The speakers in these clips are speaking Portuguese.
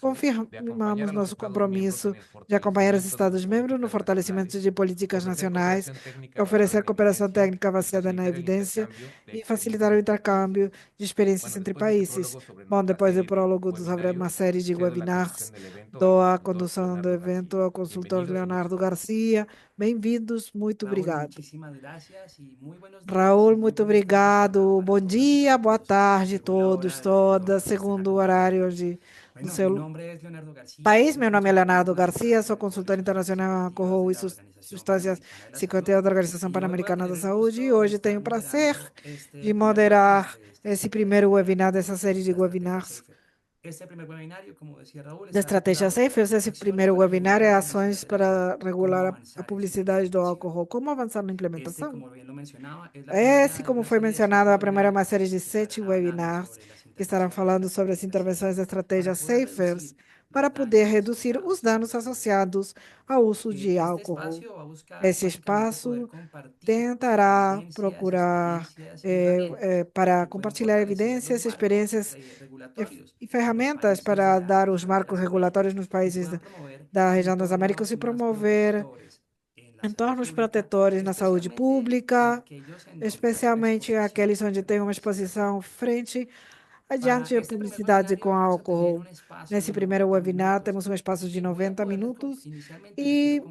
confirmamos nosso compromisso de acompanhar os Estados-membros no fortalecimento de políticas nacionais, oferecer cooperação técnica baseada na evidência e facilitar o intercâmbio de experiências entre países. Bom, depois eu prólogo sobre uma série de webinars da condução do evento ao consultor Leonardo Garcia. Bem-vindos, muito obrigado. Raul, muito obrigado. Bom dia, boa tarde, todos, todas, segundo o horário do seu país. Meu nome é Leonardo Garcia, sou consultor internacional em Alcohol e Substâncias Psicoativas da Organização Pan-Americana da Saúde e hoje tenho o prazer de moderar esse primeiro webinar dessa série de webinars da Estratégia Safe. Esse primeiro webinar é ações para regular a publicidade do álcool. Como avançar na implementação? Esse, como foi mencionado, a primeira é uma série de 7 webinars que estarão falando sobre as intervenções da estratégia SAFERS para poder reduzir os danos associados ao uso de álcool. Esse espaço tentará procurar para compartilhar evidências, experiências e ferramentas para dar os marcos regulatórios nos países da região das Américas e promover entornos protetores na saúde pública, especialmente aqueles onde tem uma exposição frente adiante a publicidade com álcool. Nesse primeiro webinar, temos um espaço de 90 minutos e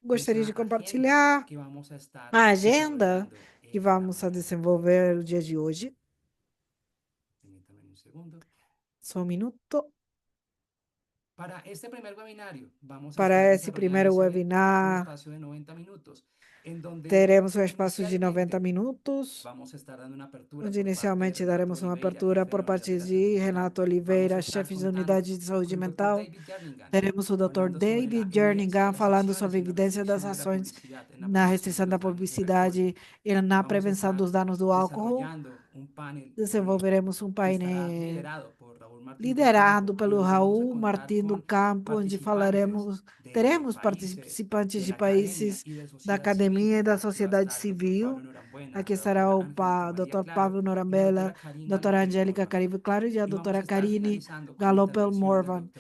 gostaria de compartilhar a agenda que vamos a desenvolver no dia de hoje. Só um minuto. Para esse primeiro webinar, teremos um espaço de 90 minutos, onde inicialmente daremos uma abertura por parte de Renato Oliveira, chefe de unidade de saúde mental. Teremos o Dr. David Jerningham falando sobre a evidência das ações na restrição da publicidade e na prevenção dos danos do álcool. Desenvolveremos um painel liderado pelo Raul Martins do Campo, onde teremos participantes de países da academia e da sociedade civil. Aqui estará o Dr. Pablo Norambella, doutora Angélica Caribe Claro e a doutora Karine Galopel Morvan.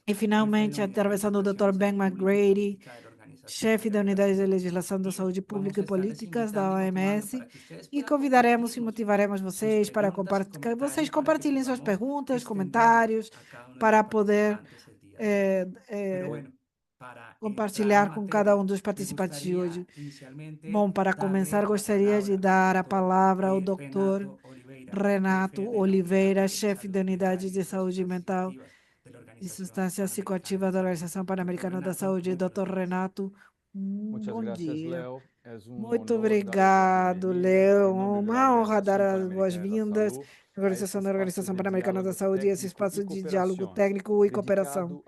E, finalmente, a intervenção do Dr. Ben McGrady, chefe da Unidade de Legislação da Saúde Pública e Políticas da OMS, e convidaremos e motivaremos vocês para compartilhar. Vocês compartilhem suas perguntas, comentários, para poder compartilhar com cada um dos participantes de hoje. Bom, para começar, gostaria de dar a palavra ao Dr. Renato Oliveira, chefe da Unidade de Saúde Mental e Substâncias Psicoativas da Organização Pan-Americana da Saúde. Dr. Renato, bom dia. Muito obrigado, Leo. Uma honra dar as boas-vindas à Organização Pan-Americana da Saúde e esse espaço de diálogo técnico e cooperação,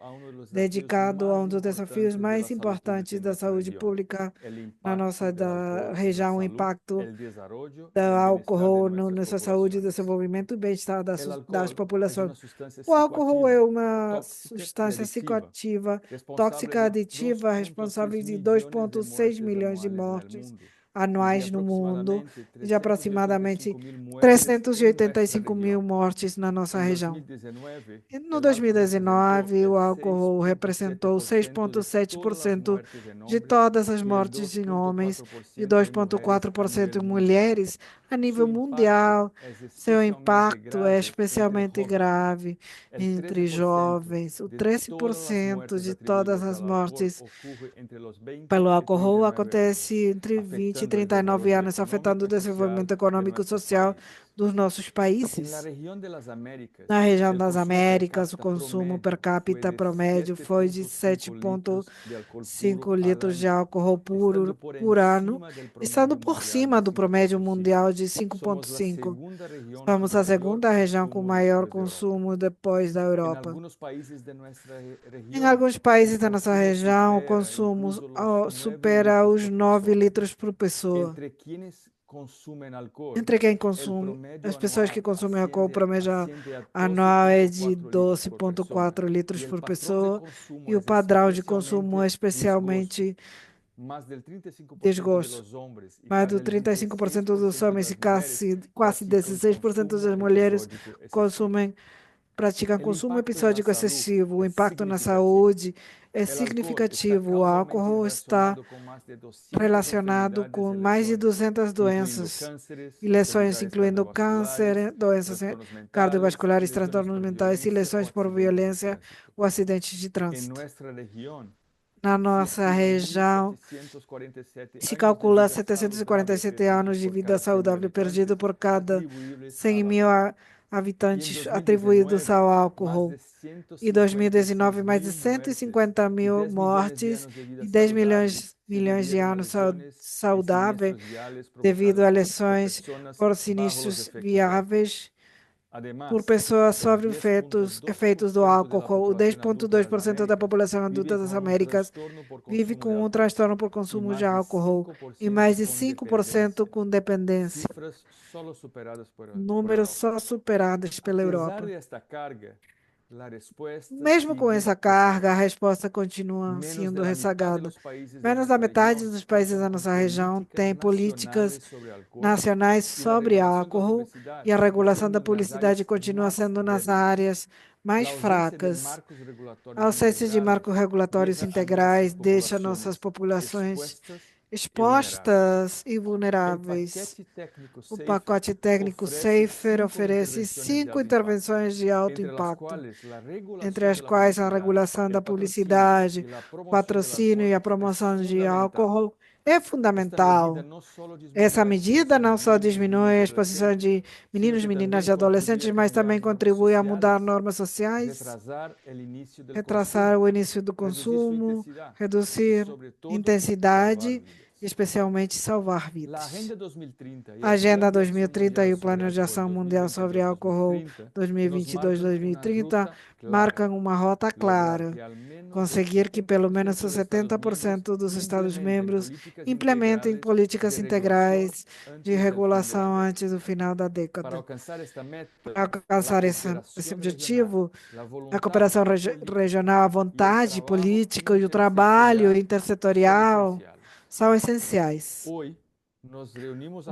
dedicado a um dos desafios mais importantes da saúde pública na nossa região, o impacto do álcool nessa saúde, desenvolvimento e bem-estar das populações. O álcool é uma substância psicoativa, tóxica, aditiva, responsável de 2,6 milhões de mortes anuais no mundo, de aproximadamente 385 mil mortes na nossa região. No 2019, o álcool representou 6,7% de todas as mortes em homens e 2,4% em mulheres a nível mundial. Seu impacto é especialmente grave entre jovens. O 13% de todas as mortes pelo álcool acontece entre 20 e 39 anos, afetando o desenvolvimento econômico e social dos nossos países. Na região das Américas, o consumo per capita promédio foi de 7,5 litros de álcool puro por ano, estando por cima do promédio mundial de 5,5. Somos a segunda região com maior consumo depois da Europa. Em alguns países da nossa região, o consumo supera os 9 litros por pessoa. Entre quem consome, as pessoas que consomem álcool, o promédio anual é de 12,4 litros por pessoa e o padrão de consumo é especialmente desgosto. Mais de 35% dos homens e quase 16% das mulheres consomem praticam consumo episódico excessivo. O impacto na saúde é significativo. O álcool está relacionado com mais de 200 doenças e lesões, incluindo câncer, doenças cardiovasculares, transtornos mentais e lesões por violência ou acidentes de trânsito. Na nossa região, se calcula 747 anos de vida saudável perdido por cada 100 mil habitantes atribuídos ao álcool. Em 2019, mais de 150 mil mortes e 10 milhões de anos saudáveis devido a lesões por sinistros viáveis por pessoas sobre efeitos do álcool. O 10,2% da população adulta das Américas vive com um transtorno por consumo de álcool e mais de 5% com dependência. Números só superados pela Europa. Mesmo com essa carga, a resposta continua sendo ressagada. Menos da metade dos países da nossa região tem políticas nacionais sobre álcool e a regulação da publicidade continua sendo nas áreas mais fracas. A ausência de marcos regulatórios integrais deixa nossas populações expostas e vulneráveis. O pacote técnico SAFER oferece 5 intervenções de alto impacto, entre as quais a regulação da publicidade, o patrocínio e a promoção de álcool é fundamental. Essa medida não só diminui a exposição de meninos, meninas e adolescentes, mas também contribui a mudar normas sociais, retrasar o início do consumo, reduzir intensidade e, especialmente, salvar vidas. A Agenda 2030 e o Plano de Ação Mundial sobre Álcool 2022-2030 marcam uma rota clara. Conseguir que pelo menos 70% dos Estados-membros implementem políticas integrais de regulação antes do final da década. Para alcançar esse objetivo, a cooperação regional, a vontade política e o trabalho intersetorial são essenciais.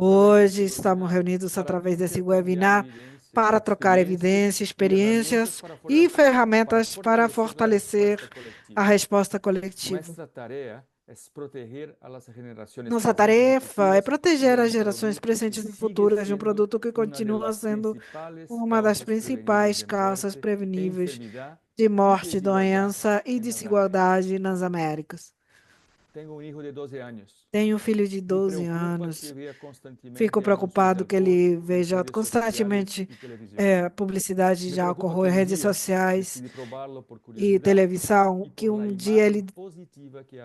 Hoje estamos reunidos através desse webinar para trocar evidências, experiências e ferramentas para fortalecer a resposta coletiva. Nossa tarefa é proteger as gerações presentes e futuras de um produto que continua sendo uma das principais causas preveníveis de morte, doença e desigualdade nas Américas. Tenho um filho de 12 anos. Fico preocupado que ele veja constantemente publicidade de álcool em redes sociais e televisão, que um dia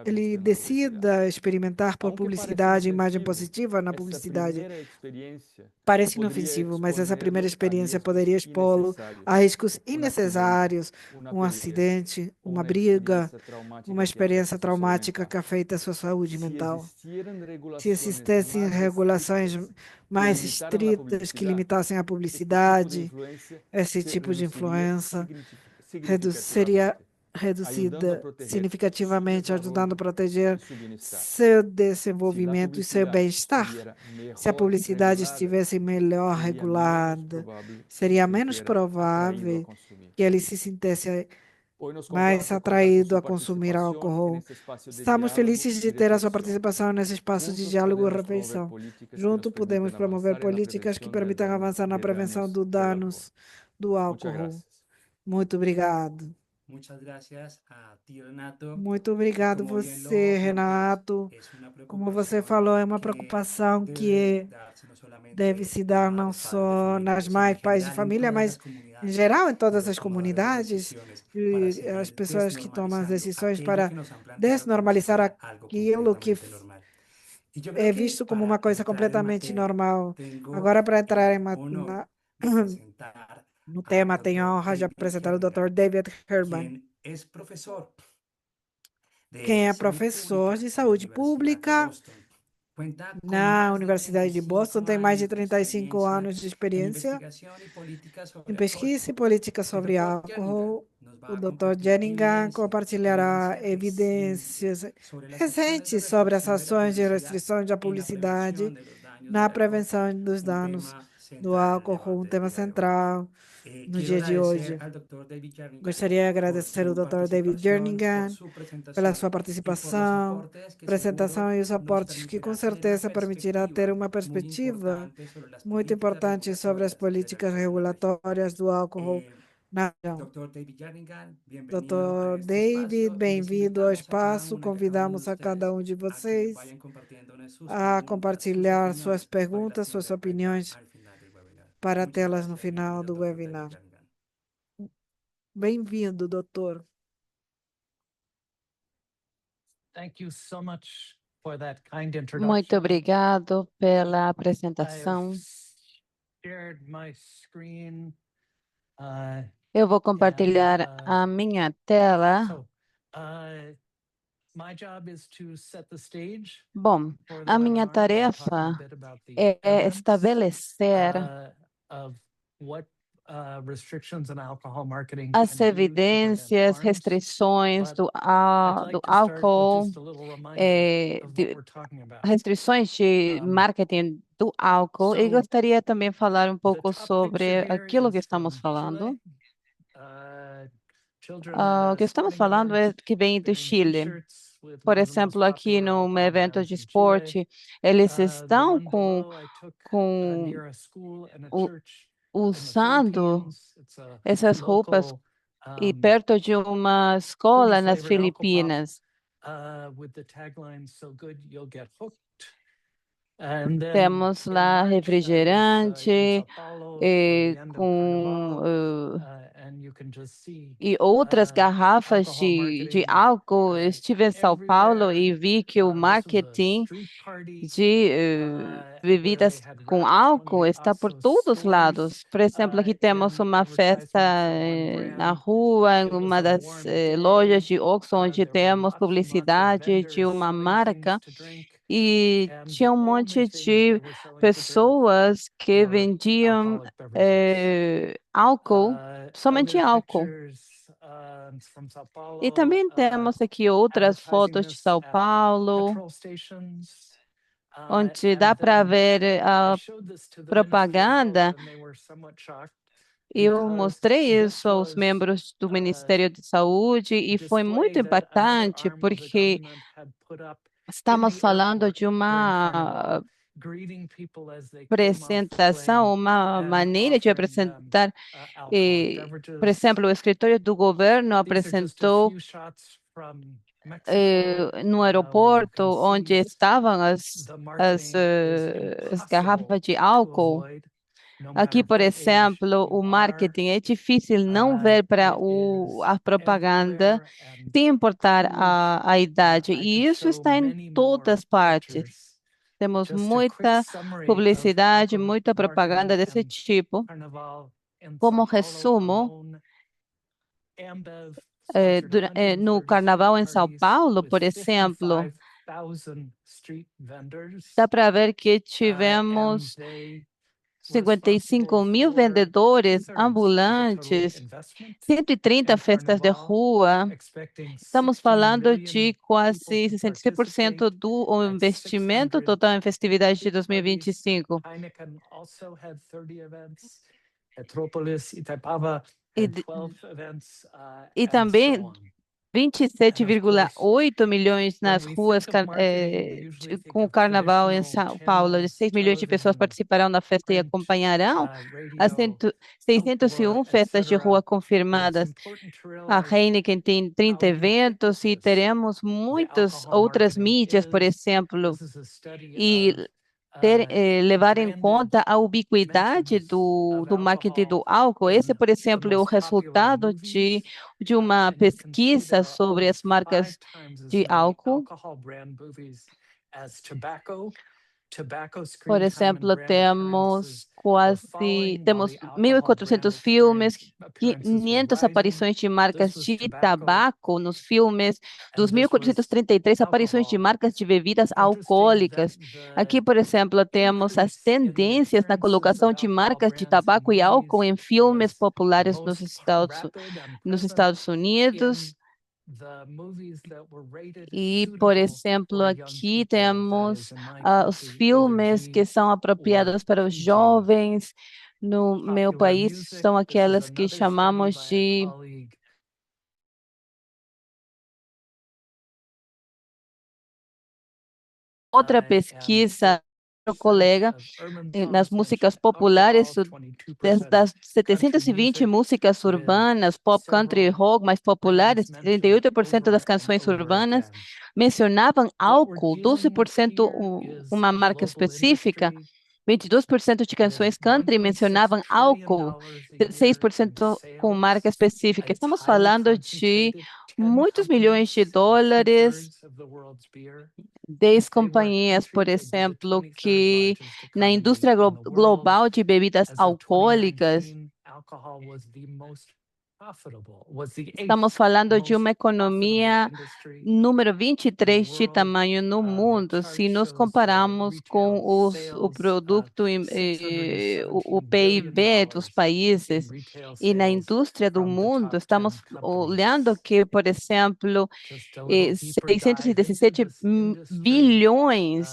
ele decida experimentar por publicidade, imagem positiva na publicidade. Parece inofensivo, mas essa primeira experiência poderia expô-lo a riscos innecessários, um acidente, uma briga, uma experiência traumática que afeta a sua saúde mental. Se existissem regulações mais estritas que limitassem a publicidade, esse tipo de influência seria reduzida significativamente, ajudando a proteger seu desenvolvimento e seu bem-estar. Se a publicidade estivesse melhor regulada, seria menos provável que ele se sentisse mais atraído a consumir álcool. Estamos felizes de ter a sua participação nesse espaço de diálogo e reflexão. Juntos podemos promover políticas que permitam avançar na prevenção dos danos do álcool. Muito obrigado. Muito obrigado você, Renato. Como você falou, é uma preocupação que deve se dar não só nas mães, pais de família, mas em geral em todas as comunidades e as pessoas que tomam as decisões para desnormalizar aquilo que é visto como uma coisa completamente normal. Agora, para entrar no tema, tenho a honra de apresentar o Dr. David Herman, quem é professor de saúde pública na Universidade de Boston, tem mais de 35 anos de experiência em pesquisa e política sobre álcool. O Dr. Jenningham compartilhará evidências recentes sobre as ações de restrição da publicidade na prevenção dos danos do álcool, um tema central no dia de hoje. Gostaria de agradecer ao Dr. David Jerningham pela sua participação, apresentação e os aportes que com certeza permitirá ter uma perspectiva muito importante sobre as políticas regulatórias do álcool na região. Dr. David, bem-vindo ao espaço. Convidamos a cada um de vocês a compartilhar suas perguntas, suas opiniões para tê-las no final do webinar. Bem-vindo, doutor. Muito obrigado pela apresentação. Eu vou compartilhar a minha tela. Bom, a minha tarefa é estabelecer as evidências, restrições do álcool, restrições de marketing do álcool, e gostaria também de falar um pouco sobre aquilo que estamos falando. O que estamos falando é que vem do Chile. Por exemplo, aqui no evento de esporte, eles estão usando essas roupas e perto de uma escola nas Filipinas. Temos lá refrigerante e outras garrafas de álcool. Estive em São Paulo e vi que o marketing de bebidas com álcool está por todos os lados. Por exemplo, aqui temos uma festa na rua, em uma das lojas de Oxxo, onde temos publicidade de uma marca. E tinha um monte de pessoas que vendiam álcool, somente álcool. E também temos aqui outras fotos de São Paulo, onde dá para ver a propaganda. Eu mostrei isso aos membros do Ministério de Saúde e foi muito impactante, porque estamos falando de uma apresentação, uma maneira de apresentar. Por exemplo, o escritório do governo apresentou no aeroporto onde estavam as garrafas de álcool. Aqui, por exemplo, o marketing é difícil não ver para a propaganda sem importar a idade, e isso está em todas partes. Temos muita publicidade, muita propaganda desse tipo. Como resumo, no Carnaval em São Paulo, por exemplo, dá para ver que tivemos 55 mil vendedores ambulantes, 130 festas de rua. Estamos falando de quase 66% do investimento total em festividades de 2025. E também 27,8 milhões nas ruas com o Carnaval em São Paulo. 6 milhões de pessoas participarão da festa e acompanharão as 601 festas de rua confirmadas. A Heineken tem 30 eventos e teremos muitas outras mídias, por exemplo, e levar em conta a ubiquidade do marketing do álcool. Esse, por exemplo, é o resultado de uma pesquisa sobre as marcas de álcool. Por exemplo, temos 1.400 filmes, 500 aparições de marcas de tabaco nos filmes, 2.433 aparições de marcas de bebidas alcoólicas. Aqui, por exemplo, temos as tendências na colocação de marcas de tabaco e álcool em filmes populares nos Estados Unidos. E, por exemplo, aqui temos os filmes que são apropriados para os jovens. No meu país, são aquelas que chamamos de outra pesquisa, outro colega, nas músicas populares, das 720 músicas urbanas, pop, country e rock mais populares, 38% das canções urbanas mencionavam álcool, 12% uma marca específica, 22% de canções country mencionavam álcool, 6% com marca específica. Estamos falando de muitos milhões de dólares. 10 companhias, por exemplo, que na indústria global de bebidas alcoólicas, estamos falando de uma economia número 23 de tamanho no mundo, se nos compararmos com o produto, o PIB dos países. E na indústria do mundo, estamos olhando que, por exemplo, 617 bilhões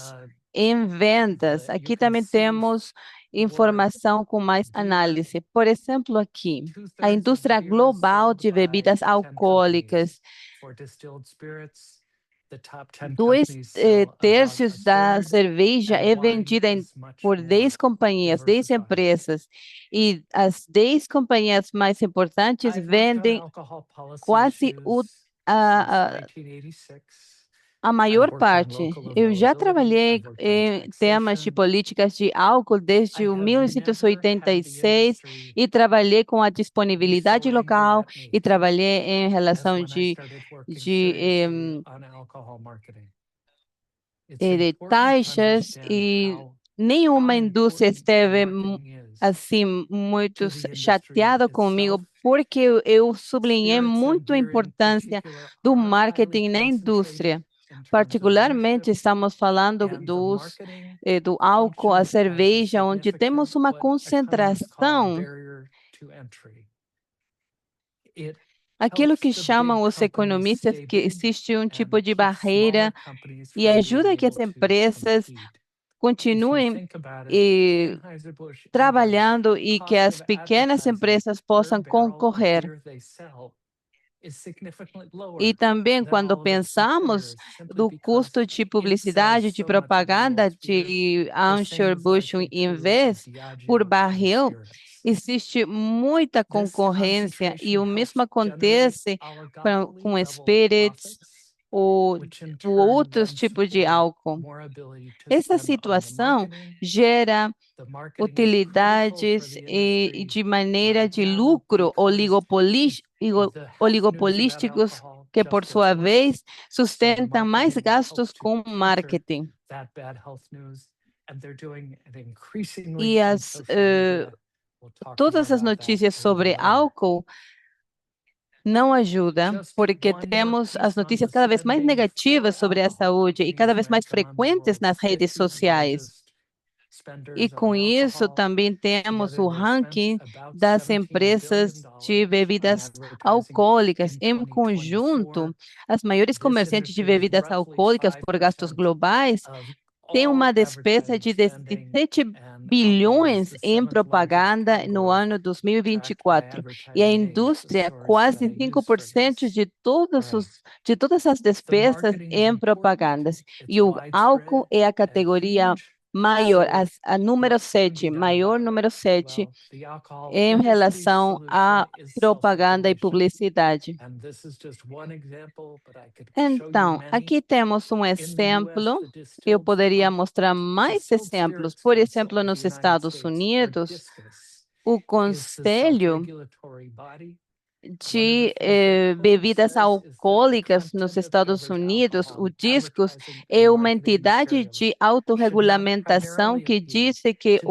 em vendas. Aqui também temos informação com mais análise. Por exemplo, aqui, a indústria global de bebidas alcoólicas, dois terços da cerveja é vendida por 10 companhias, 10 empresas, e as 10 companhias mais importantes vendem quase a maior parte. Eu já trabalhei em temas de políticas de álcool desde o 1986 e trabalhei com a disponibilidade local e trabalhei em relação de taxas e nenhuma indústria esteve assim muito chateada comigo porque eu sublinhei muito a importância do marketing na indústria. Particularmente, estamos falando do álcool, a cerveja, onde temos uma concentração. Aquilo que chamam os economistas que existe um tipo de barreira e ajuda que as empresas continuem trabalhando e que as pequenas empresas possam concorrer. E também, quando pensamos do custo de publicidade, de propaganda de Anheuser-Busch InBev por barril, existe muita concorrência e o mesmo acontece com spirits ou outros tipos de álcool. Essa situação gera utilidades e de maneira de lucro oligopolísticos que, por sua vez, sustentam mais gastos com marketing. E todas as notícias sobre álcool não ajudam, porque temos as notícias cada vez mais negativas sobre a saúde e cada vez mais frequentes nas redes sociais. E com isso também temos o ranking das empresas de bebidas alcoólicas. Em conjunto, as maiores comerciantes de bebidas alcoólicas por gastos globais têm uma despesa de 17 bilhões em propaganda no ano 2024. E a indústria, quase 5% de todas as despesas em propagandas. E o álcool é a categoria maior, a número 7, maior número 7 em relação à propaganda e publicidade. Então, aqui temos um exemplo. Eu poderia mostrar mais exemplos. Por exemplo, nos Estados Unidos, o Conselho de bebidas alcoólicas nos Estados Unidos, o DISCOS, é uma entidade de autorregulamentação que diz que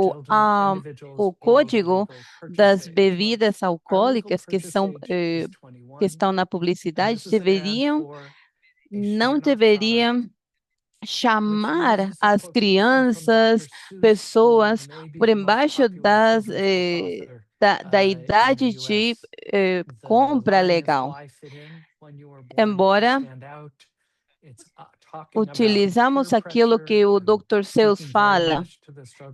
o código das bebidas alcoólicas que estão na publicidade não deveriam chamar as crianças, pessoas por embaixo da idade de compra legal. embora utilizamos aquilo que o Dr. Seuss fala,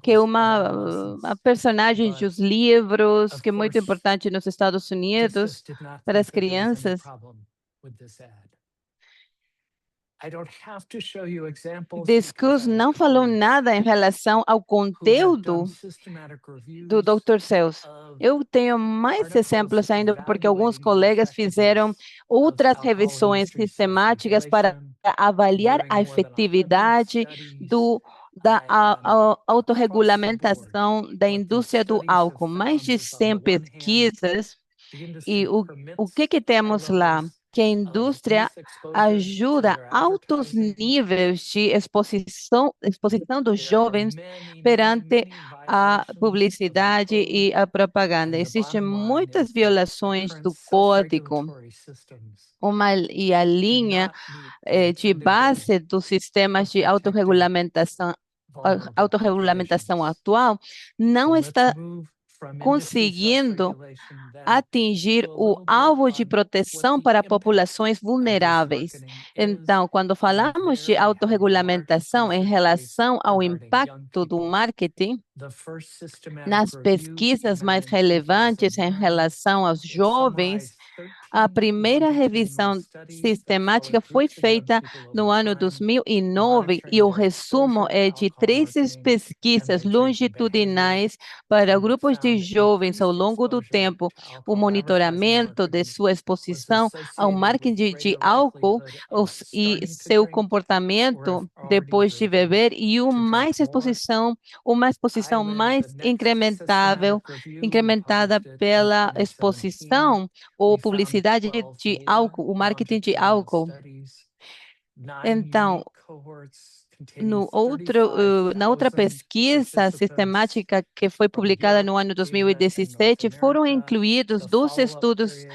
que é uma personagem dos livros, que é muito importante nos Estados Unidos para as crianças. Discurso não falou nada em relação ao conteúdo do Dr. Seuss. Eu tenho mais exemplos ainda, porque alguns colegas fizeram outras revisões sistemáticas para avaliar a efetividade da autorregulamentação da indústria do álcool. Mais de 100 pesquisas, e o que temos lá? Que a indústria ajuda altos níveis de exposição dos jovens perante a publicidade e a propaganda. Existem muitas violações do código. E a linha de base dos sistemas de autorregulamentação atual não está conseguindo atingir o alvo de proteção para populações vulneráveis. Então, quando falamos de autorregulamentação em relação ao impacto do marketing, nas pesquisas mais relevantes em relação aos jovens, a primeira revisão sistemática foi feita no ano 2009 e o resumo é de 13 pesquisas longitudinais para grupos de jovens ao longo do tempo, o monitoramento de sua exposição ao marketing de álcool e seu comportamento depois de beber e uma exposição mais incrementada pela exposição ou publicidade de álcool, o marketing de álcool. Então, na outra pesquisa sistemática que foi publicada no ano 2017, foram incluídos 2 estudos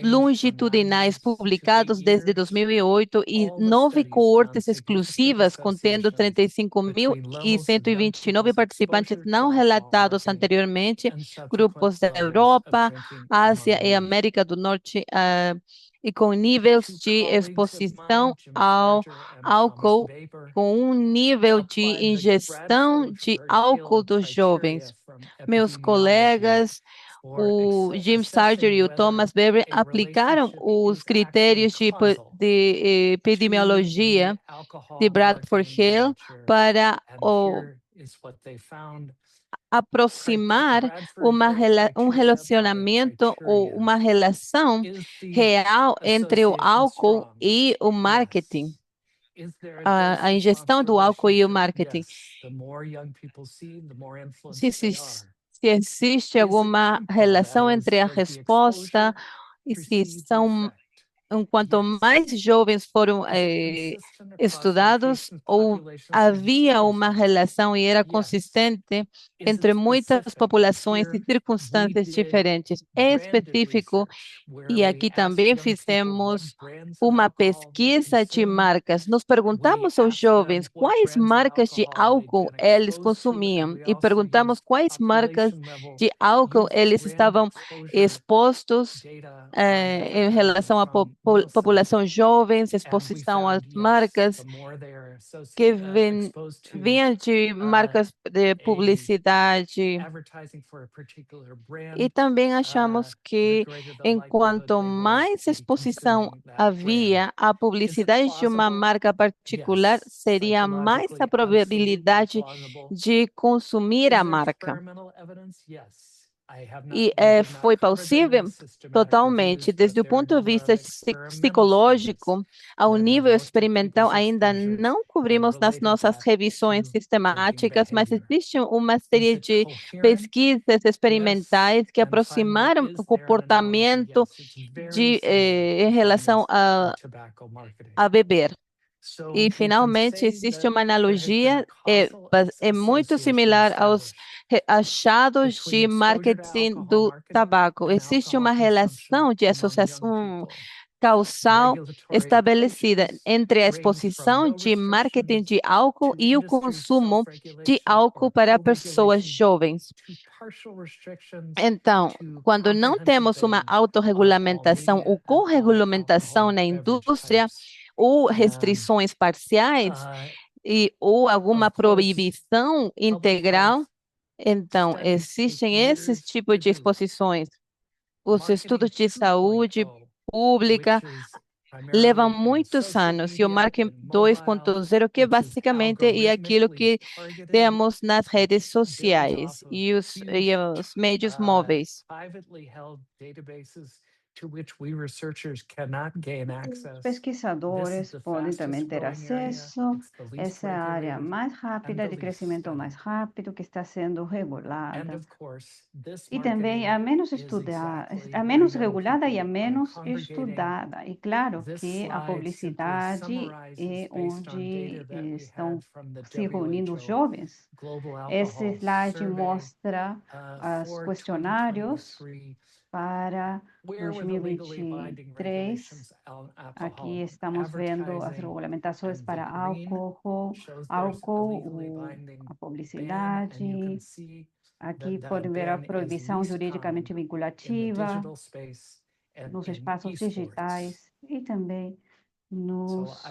longitudinais publicados desde 2008 e 9 coortes exclusivas contendo 35.129 participantes não relatados anteriormente, grupos da Europa, Ásia e América do Norte, e com níveis de exposição ao álcool, com um nível de ingestão de álcool dos jovens. Meus colegas, o Jim Sarger e o Thomas Beber, aplicaram os critérios de epidemiologia de Bradford Hill para aproximar um relacionamento ou uma relação real entre o álcool e o marketing. A ingestão do álcool e o marketing. Se existe alguma relação entre a resposta e quanto mais jovens foram estudados, ou havia uma relação e era consistente entre muitas populações e circunstâncias diferentes. Em específico, e aqui também fizemos uma pesquisa de marcas. Nos perguntamos aos jovens quais marcas de álcool eles consumiam e perguntamos quais marcas de álcool eles estavam expostos em relação à população jovens, exposição às marcas que vinham de marcas de publicidade. E também achamos que enquanto mais exposição havia à publicidade de uma marca particular, seria mais a probabilidade de consumir a marca. E foi possível totalmente, desde o ponto de vista psicológico, ao nível experimental, ainda não cobrimos nas nossas revisões sistemáticas, mas existe uma série de pesquisas experimentais que aproximaram o comportamento em relação a beber. E, finalmente, existe uma analogia, é muito similar aos achados de marketing do tabaco. Existe uma relação de associação causal estabelecida entre a exposição de marketing de álcool e o consumo de álcool para pessoas jovens. Então, quando não temos uma autorregulamentação ou corregulamentação na indústria, ou restrições parciais, ou alguma proibição integral, então, existem esses tipos de exposições. Os estudos de saúde pública levam muitos anos, e o Marketing 2.0, que basicamente é aquilo que temos nas redes sociais e os meios móveis. Os pesquisadores podem também ter acesso a essa área mais rápida, de crescimento mais rápido, que está sendo regulada. E também a menos estudada, a menos regulada e a menos estudada. E claro que a publicidade é onde estão se reunindo os jovens. Esse slide mostra os questionários para 2023. Aqui estamos vendo as regulamentações para álcool, a publicidade. Aqui podem ver a proibição juridicamente vinculativa nos espaços digitais e também nos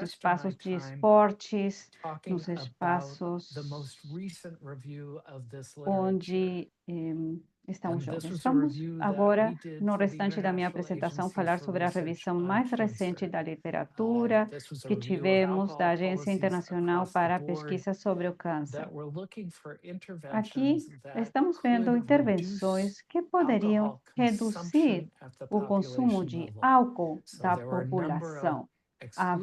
espaços de esportes, nos espaços onde estão os jovens. Vamos agora, no restante da minha apresentação, falar sobre a revisão mais recente da literatura que tivemos da Agência Internacional para a Pesquisa sobre o Câncer. Aqui estamos vendo intervenções que poderiam reduzir o consumo de álcool da população. Há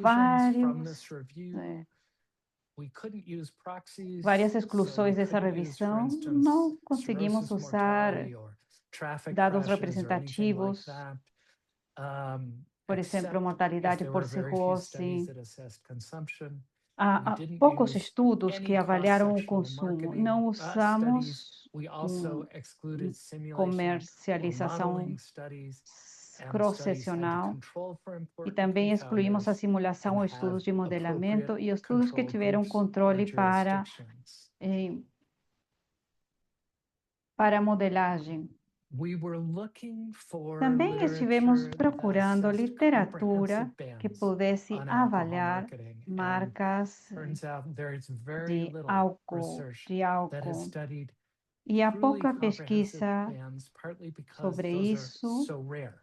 várias exclusões dessa revisão. Não conseguimos usar dados representativos, por exemplo, mortalidade por cirrose. Há poucos estudos que avaliaram o consumo. Não usamos comercialização cross-secional e também excluímos a simulação ou estudos de modelamento e estudos que tiveram controle para modelagem. Também estivemos procurando literatura que pudesse avaliar marcas de álcool. E há pouca pesquisa sobre isso,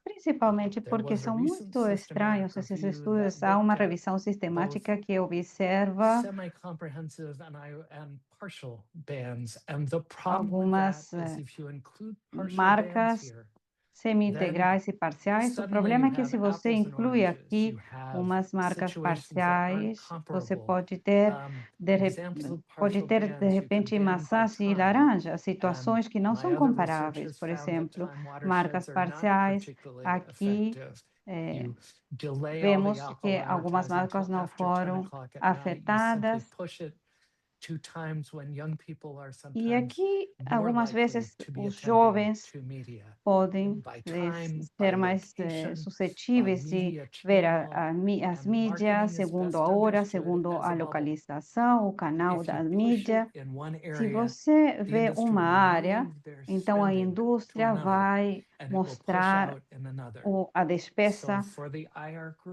principalmente porque são muito estranhos esses estudos. Há uma revisão sistemática que observa algumas marcas semi-integrais e parciais. O problema é que se você inclui aqui umas marcas parciais, você pode ter de repente maçãs e laranjas, situações que não são comparáveis. Por exemplo, marcas parciais, aqui vemos que algumas marcas não foram afetadas. E aqui, algumas vezes, os jovens podem ser mais suscetíveis de ver as mídias, segundo a hora, segundo a localização, o canal da mídia. Se você vê uma área, então a indústria vai mostrar a despesa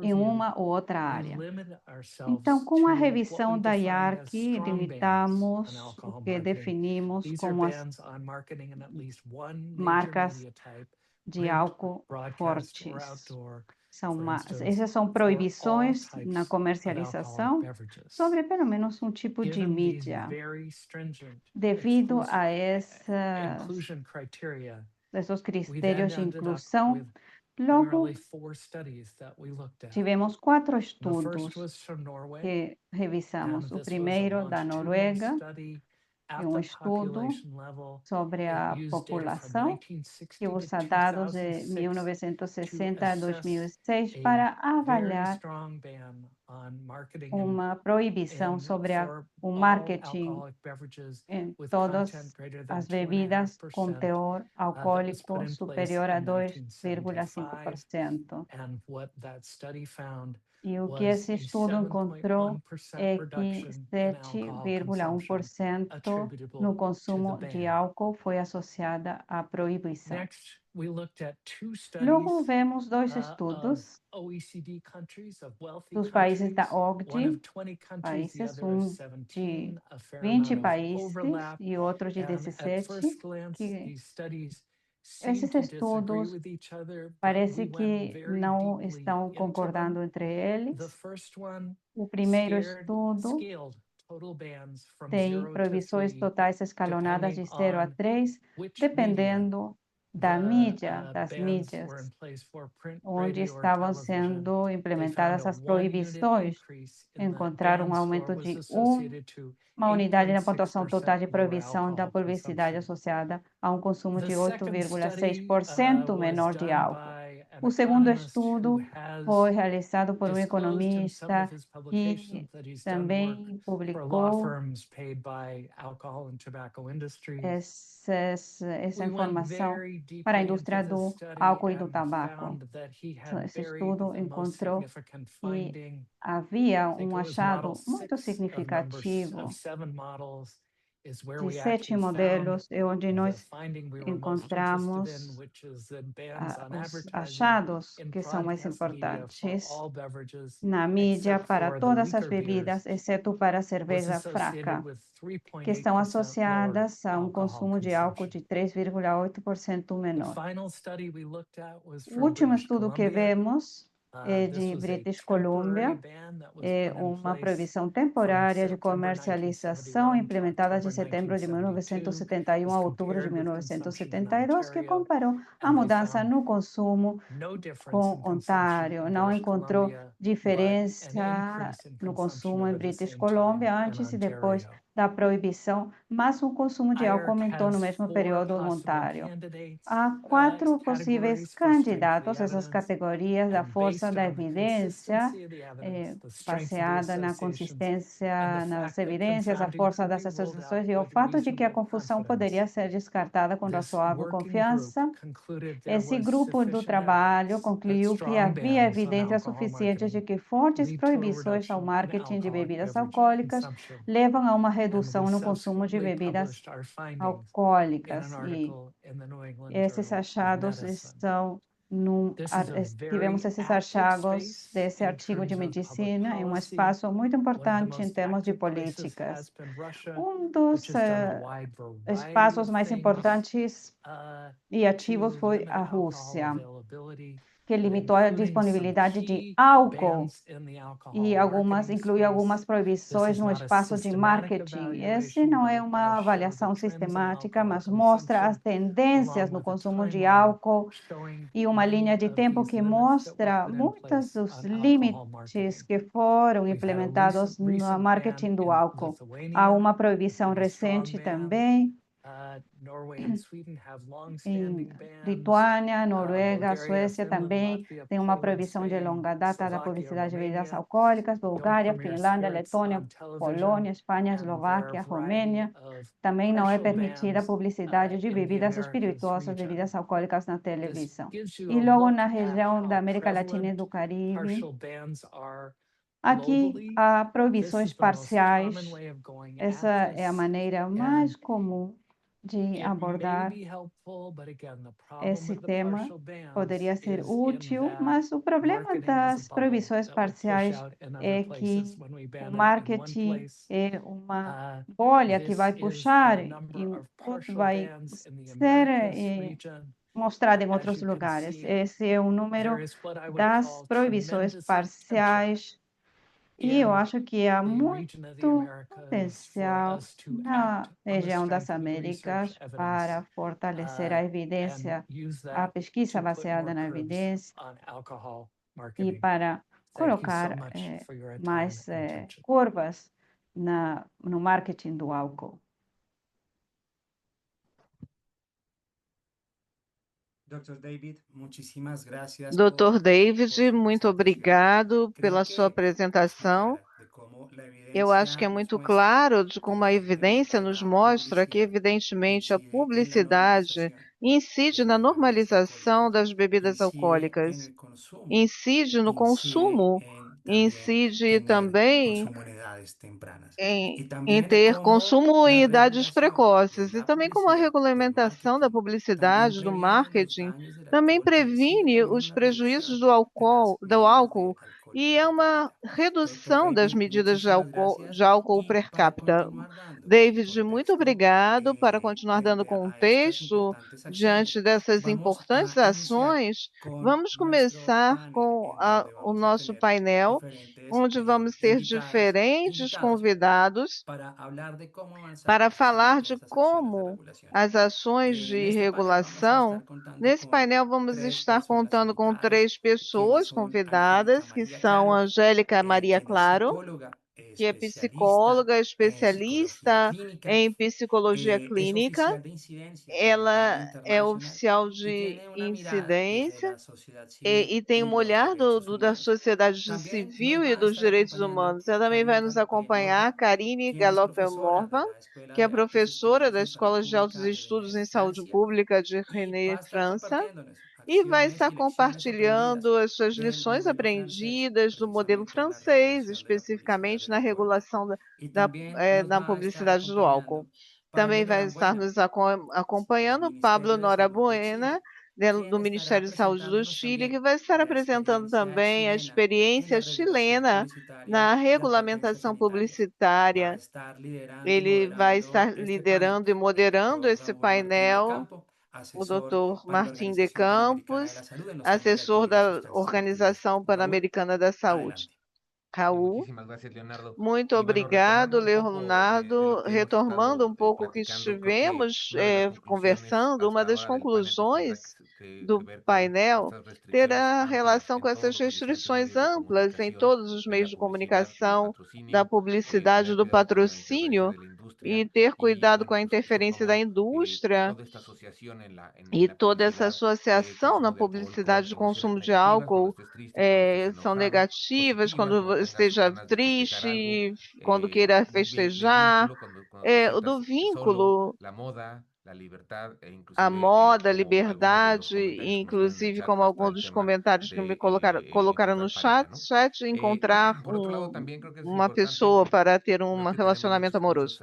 em uma ou outra área. Então, com a revisão da IARC, limitamos o que definimos como as marcas de álcool fortes. Essas são proibições na comercialização sobre pelo menos um tipo de mídia. Devido a esses critérios de inclusão, logo tivemos 4 estudos que revisamos. O primeiro da Noruega, é um estudo sobre a população que usa dados de 1960 a 2006 para avaliar uma proibição sobre o marketing em todas as bebidas com teor alcoólico superior a 2,5%. E o que esse estudo encontrou é que 7,1% no consumo de álcool foi associada à proibição. Logo, vemos dois estudos dos países da OCDE, países, um de 20 países e outro de 17, que esses estudos parece que não estão concordando entre eles. O primeiro estudo tem proibições totais escalonadas de 0 a 3, dependendo das mídias, onde estavam sendo implementadas as proibições. Encontraram um aumento de uma unidade na pontuação total de proibição da publicidade associada a um consumo de 8,6% menor de álcool. O segundo estudo foi realizado por um economista que também publicou essa informação para a indústria do álcool e do tabaco. Esse estudo encontrou que havia um achado muito significativo de 7 modelos, onde nós encontramos os achados que são mais importantes na mídia para todas as bebidas, exceto para a cerveja fraca, que estão associadas a um consumo de álcool de 3,8% menor. O último estudo que vemos é de British Columbia, é uma proibição temporária de comercialização implementada de setembro de 1971 a outubro de 1972, que comparou a mudança no consumo com Ontário. Não encontrou diferença no consumo em British Columbia antes e depois da proibição, mas o consumo de álcool aumentou no mesmo período em Ontário. Há 4 possíveis candidatos, essas categorias da força da evidência, baseada na consistência nas evidências, a força das associações e o fato de que a confusão poderia ser descartada com razoável confiança. Esse grupo do trabalho concluiu que havia evidências suficientes de que fortes proibições ao marketing de bebidas alcoólicas levam a uma redução no consumo de bebidas alcoólicas. E esses achados estão tivemos esses achados desse artigo de medicina em um espaço muito importante em termos de políticas. Um dos espaços mais importantes e ativos foi a Rússia, que limitou a disponibilidade de álcool e inclui algumas proibições no espaço de marketing. Esse não é uma avaliação sistemática, mas mostra as tendências no consumo de álcool e uma linha de tempo que mostra muitos dos limites que foram implementados no marketing do álcool. Há uma proibição recente também em Lituânia, Noruega, Suécia também tem uma proibição de longa data da publicidade de bebidas alcoólicas, Bulgária, Finlândia, Letônia, Polônia, Espanha, Eslováquia, Romênia. Também não é permitida a publicidade de bebidas espirituosas, bebidas alcoólicas na televisão. E logo na região da América Latina e do Caribe, aqui há proibições parciais. Essa é a maneira mais comum de abordar esse tema. Poderia ser útil, mas o problema das proibições parciais é que o marketing é uma bolha que vai puxar e tudo vai ser mostrado em outros lugares. Esse é o número das proibições parciais. E eu acho que há muito potencial na região das Américas para fortalecer a evidência, a pesquisa baseada na evidência e para colocar mais curvas no marketing do álcool. Dr. David, muito obrigado pela sua apresentação. Eu acho que é muito claro de como a evidência nos mostra que, evidentemente, a publicidade incide na normalização das bebidas alcoólicas, incide no consumo, incide também em ter consumo em idades precoces, e também como a regulamentação da publicidade, do marketing, também previne os prejuízos do álcool e é uma redução das medidas de álcool per capita. David, muito obrigado para continuar dando contexto diante dessas importantes ações. Vamos começar com o nosso painel, onde vamos ter diferentes convidados para falar de como as ações de regulação. Nesse painel, vamos estar contando com 3 pessoas convidadas, que são Angélica Maria Claro, que é psicóloga, especialista em psicologia clínica. Ela é oficial de incidência e tem um olhar da sociedade civil e dos direitos humanos. Ela também vai nos acompanhar, Karine Galopin-Morvan, que é professora da Escola de Altos Estudos em Saúde Pública de Rennes, França, e vai estar compartilhando as suas lições aprendidas do modelo francês, especificamente na regulação da publicidade do álcool. Também vai estar nos acompanhando Pablo Norabuena, do Ministério de Saúde do Chile, que vai estar apresentando também a experiência chilena na regulamentação publicitária. Ele vai estar liderando e moderando esse painel, o Dr. Martim de Campos, assessor da Organização Pan-Americana da Saúde. Raul, muito obrigado, Leonardo. Retomando um pouco o que estivemos conversando, uma das conclusões do painel terá relação com essas restrições amplas em todos os meios de comunicação, da publicidade, do patrocínio, e ter cuidado com a interferência da indústria e toda essa associação na publicidade de consumo de álcool são negativas quando você esteja triste, quando queira festejar, o do vínculo, a moda, a liberdade, e inclusive como alguns dos comentários que me colocaram no chat, encontrar uma pessoa para ter um relacionamento amoroso.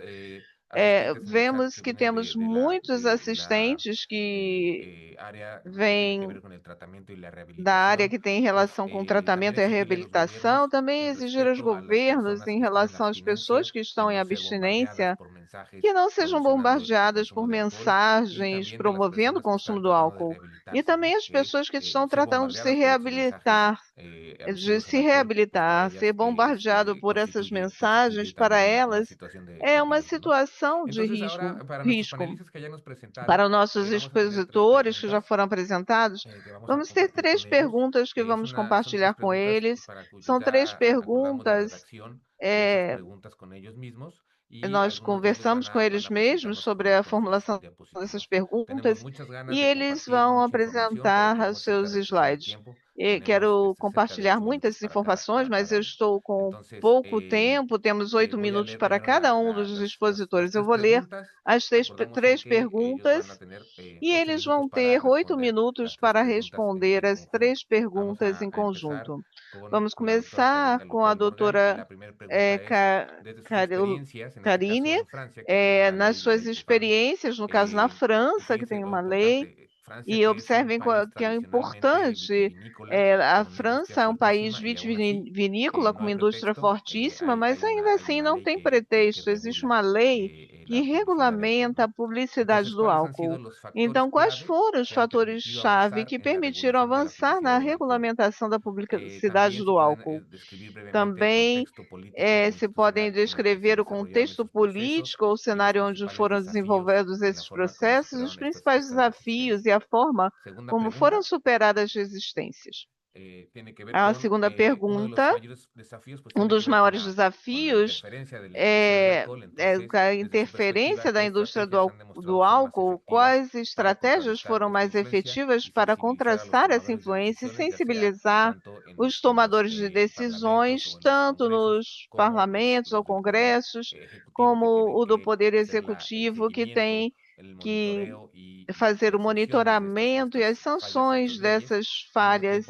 Vemos que temos muitos assistentes que vêm da área que tem relação com o tratamento e a reabilitação, também exigir aos governos, em relação às pessoas que estão em abstinência, que não sejam bombardeadas por mensagens promovendo o consumo do álcool. E também as pessoas que estão tratando de se reabilitar, ser bombardeado por essas mensagens, para elas é uma situação de risco. Para os nossos expositores que já foram apresentados, vamos ter 3 perguntas que vamos compartilhar com eles. São 3 perguntas. Nós conversamos com eles mesmos sobre a formulação dessas perguntas e eles vão apresentar os seus slides. Quero compartilhar muitas informações, mas eu estou com pouco tempo, temos 8 minutos para cada um dos expositores. Eu vou ler as 3 perguntas e eles vão ter 8 minutos para responder as 3 perguntas em conjunto. Vamos começar com a doutora Karine, nas suas experiências, no caso na França, que tem uma lei, e observem que é importante. A França é um país vitivinícola com uma indústria fortíssima, mas ainda assim não tem pretexto. Existe uma lei que regulamenta a publicidade do álcool. Então, quais foram os fatores-chave que permitiram avançar na regulamentação da publicidade do álcool? Também se podem descrever o contexto político ou o cenário onde foram desenvolvidos esses processos, os principais desafios e a forma como foram superadas as resistências. A segunda pergunta, um dos maiores desafios é a interferência da indústria do álcool. Quais estratégias foram mais efetivas para contrastar essa influência e sensibilizar os tomadores de decisões, tanto nos parlamentos ou congressos, como o do Poder Executivo, que tem que fazer o monitoramento e as sanções dessas falhas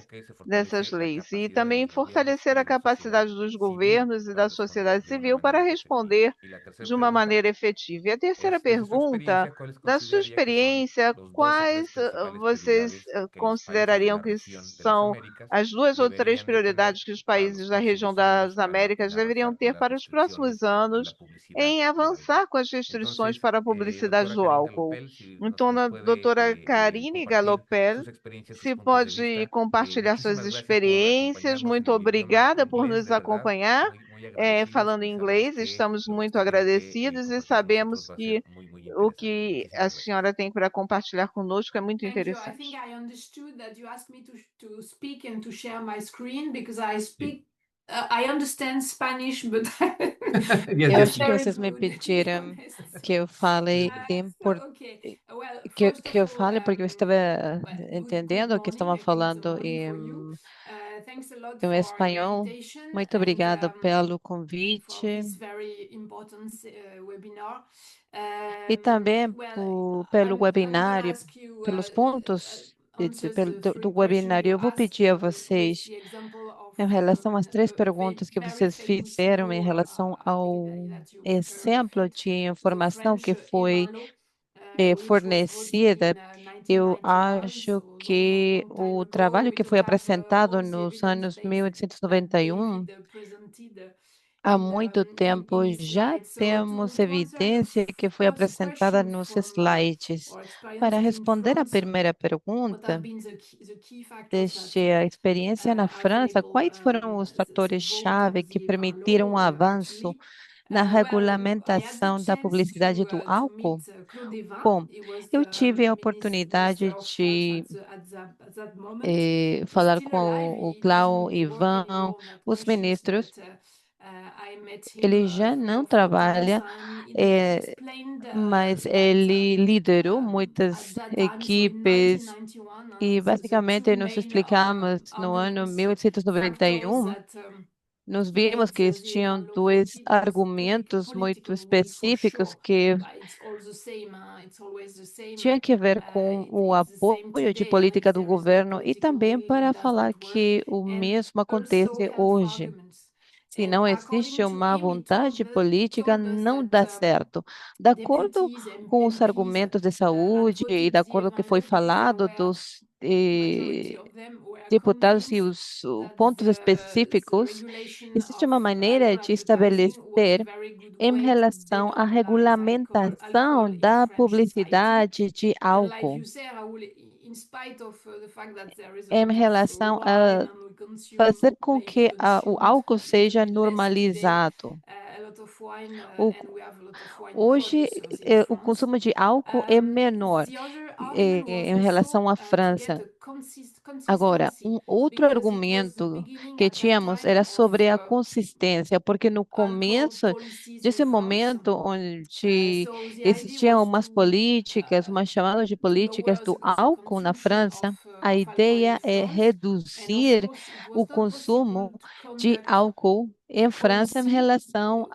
dessas leis, e também fortalecer a capacidade dos governos e da sociedade civil para responder de uma maneira efetiva. E a terceira pergunta, da sua experiência, quais vocês considerariam que são as duas ou três prioridades que os países da região das Américas deveriam ter para os próximos anos em avançar com as restrições para a publicidade do álcool? Então, a doutora Karine Galopel, se pode compartilhar suas experiências. Muito obrigada por nos acompanhar, falando em inglês. Estamos muito agradecidos e sabemos que o que a senhora tem para compartilhar conosco é muito Thank you. I think interessante. I understood that you asked me to speak and to share my screen because I speak, I understand Spanish, but Eu I'm acho que very vocês me good, to be pediram honest. que eu fale Okay. Well, que, first que of eu all, fale porque eu estava good entendendo que morning. estavam I think it's a falando morning for you. Thanks a lot em for the espanhol. invitation Muito obrigada pelo convite for this very important webinar. e também Well, pelo I'm going to webinário, ask you pelos pontos answers the do three questions webinário. you Eu vou asked pedir a with vocês, the example of em relação às três a perguntas que very vocês famous fizeram em law, relação I ao believe that you exemplo referred, de the informação French que foi EMA law, which was voted in fornecida. Eu 1991, acho so que long time o ago. trabalho We que don't foi have apresentado all the nos evidence anos base that 1891, David presented há in muito tempo his já slides. So temos to answer your evidência que foi first apresentada question nos from slides. our experience Para in responder à France, primeira what have pergunta, been the key factors that desde a experiência na have França, enabled quais foram os the vote fatores-chave of que the EMA law permitiram o avanço actually? na Well, I had the regulamentação da chance publicidade do to álcool? meet Claude Evin. Bom, He was eu the tive a Minister oportunidade of Health de at that moment. He's falar still com alive. o He Clau doesn't work Ivan, anymore on that os questions, ministros. but I met him Ele já 3 não or 4 times, trabalha, and he eh, explained mas that ele liderou at muitas that time, so in equipes 1991, e the two basicamente nos main explicamos no ano arguments, factors 1891, that nos made vimos que the EMA tinham law dois voted was argumentos muito political one for específicos sure. que It's all the same. It's always the same. tinha que ver com o It's the same apoio de today. política If do there is no governo e political também will, it para does falar not work. que o And mesmo also acontece health hoje. arguments. Se And não existe according to uma him, vontade he política, told us não that dá certo. De acordo deputies and com os MPs argumentos de had saúde e voted de the acordo com o que EMA foi law because there falado were dos majority of them were deputados e convinced os that pontos the específicos, regulation existe of uma maneira de advertising was a estabelecer very good em way to relação à decriminalize alcohol regulamentação in da French society. publicidade de And like álcool, you say, Raul, in spite of the fact that there is a em lot of relação wine a and we consume, fazer com maybe que o consume álcool seja less today, normalizado. a lot of wine, O, and we have a lot of wine hoje, producers in o France. consumo de álcool é menor The other argument was em relação also à to get França. a Agora, consistency, um outro because it was the argumento beginning que at that tínhamos time era of sobre a consistência, porque no alcohol começo policies in desse France. momento onde So the idea existiam was umas políticas, umas chamadas de to políticas lower do the álcool na consumption França, a of alcohol in ideia é France. And of reduzir course, it o was not possible consumo to de conduct álcool a em França em policy relação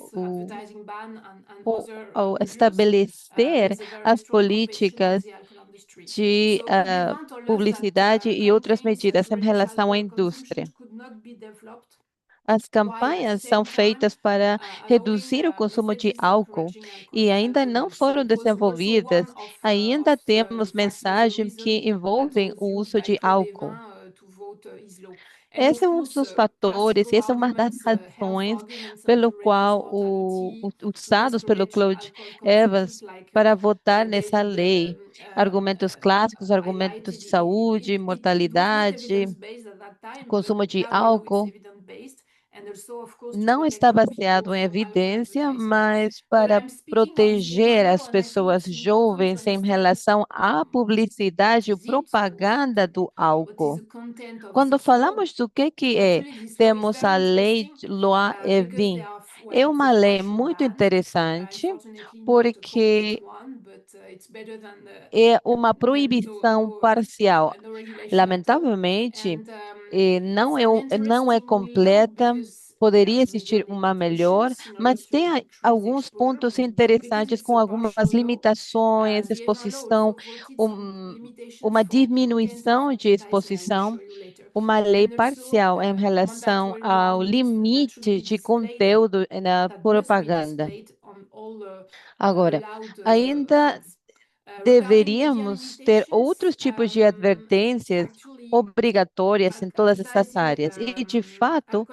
with advertising ban and other ao measures estabelecer with a very as strong competition of políticas the alcohol industry. de So Claude Evin told us that publicidade e outras campaigns medidas to em reduce relação à alcohol consumption indústria. could not be developed As while at the campanhas são same time feitas para allowing reduzir o consumo de messages álcool encouraging alcohol, e ainda alcohol não use. So foram it was also one desenvolvidas. Ainda of the temos factors, the mensagens reason que that envolvem was o used uso by de Claude álcool. Evin to vote his law. And Esse of é um course, dos fatores, classical essa é uma das arguments, health razões arguments, pelo to reduce qual mortality, to usados pelo discourage Claude alcohol consumption, Evans like para votar nessa David lei. Argumentos clásicos, argumentos de highlighted. saúde, It was not mortalidade, evidence-based at that time, but consumo de now we know it's álcool. evidence-based. não está baseado em evidência, mas para proteger as pessoas jovens em relação à publicidade e propaganda do álcool. Quando falamos do que é, temos a lei Loi Evin. É uma lei muito interessante, porque é uma proibição parcial. Lamentavelmente, não é completa, poderia existir uma melhor, mas tem alguns pontos interessantes com algumas limitações, exposição, uma diminuição de exposição, uma lei parcial em relação ao limite de conteúdo na propaganda. Agora, ainda deveríamos ter outros tipos de advertências obrigatórias em todas essas áreas. E, de fato,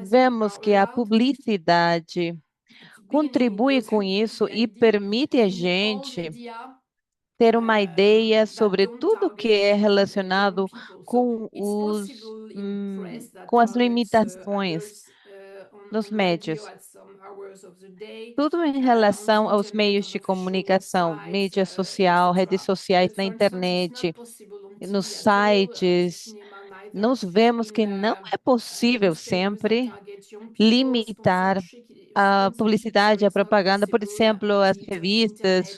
vemos que a publicidade contribui com isso e permite a gente ter uma ideia sobre tudo que é relacionado com com as limitações nos médios. Tudo em relação aos meios de comunicação, mídia social, redes sociais na internet, nos sites, nós vemos que não é possível sempre limitar a publicidade, a propaganda, por exemplo, as revistas,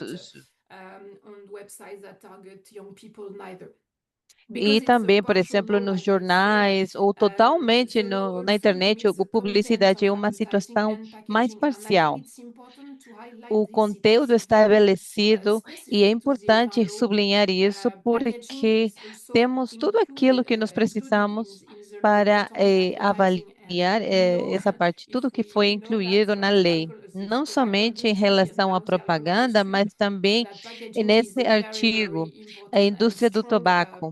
e também, por exemplo, nos jornais, ou totalmente na internet, a publicidade é uma situação mais parcial. O conteúdo estabelecido e é importante sublinhar isso porque temos tudo aquilo que nós precisamos para avaliar essa parte, tudo que foi incluído na lei, não somente em relação à propaganda, mas também nesse artigo, a indústria do tabaco,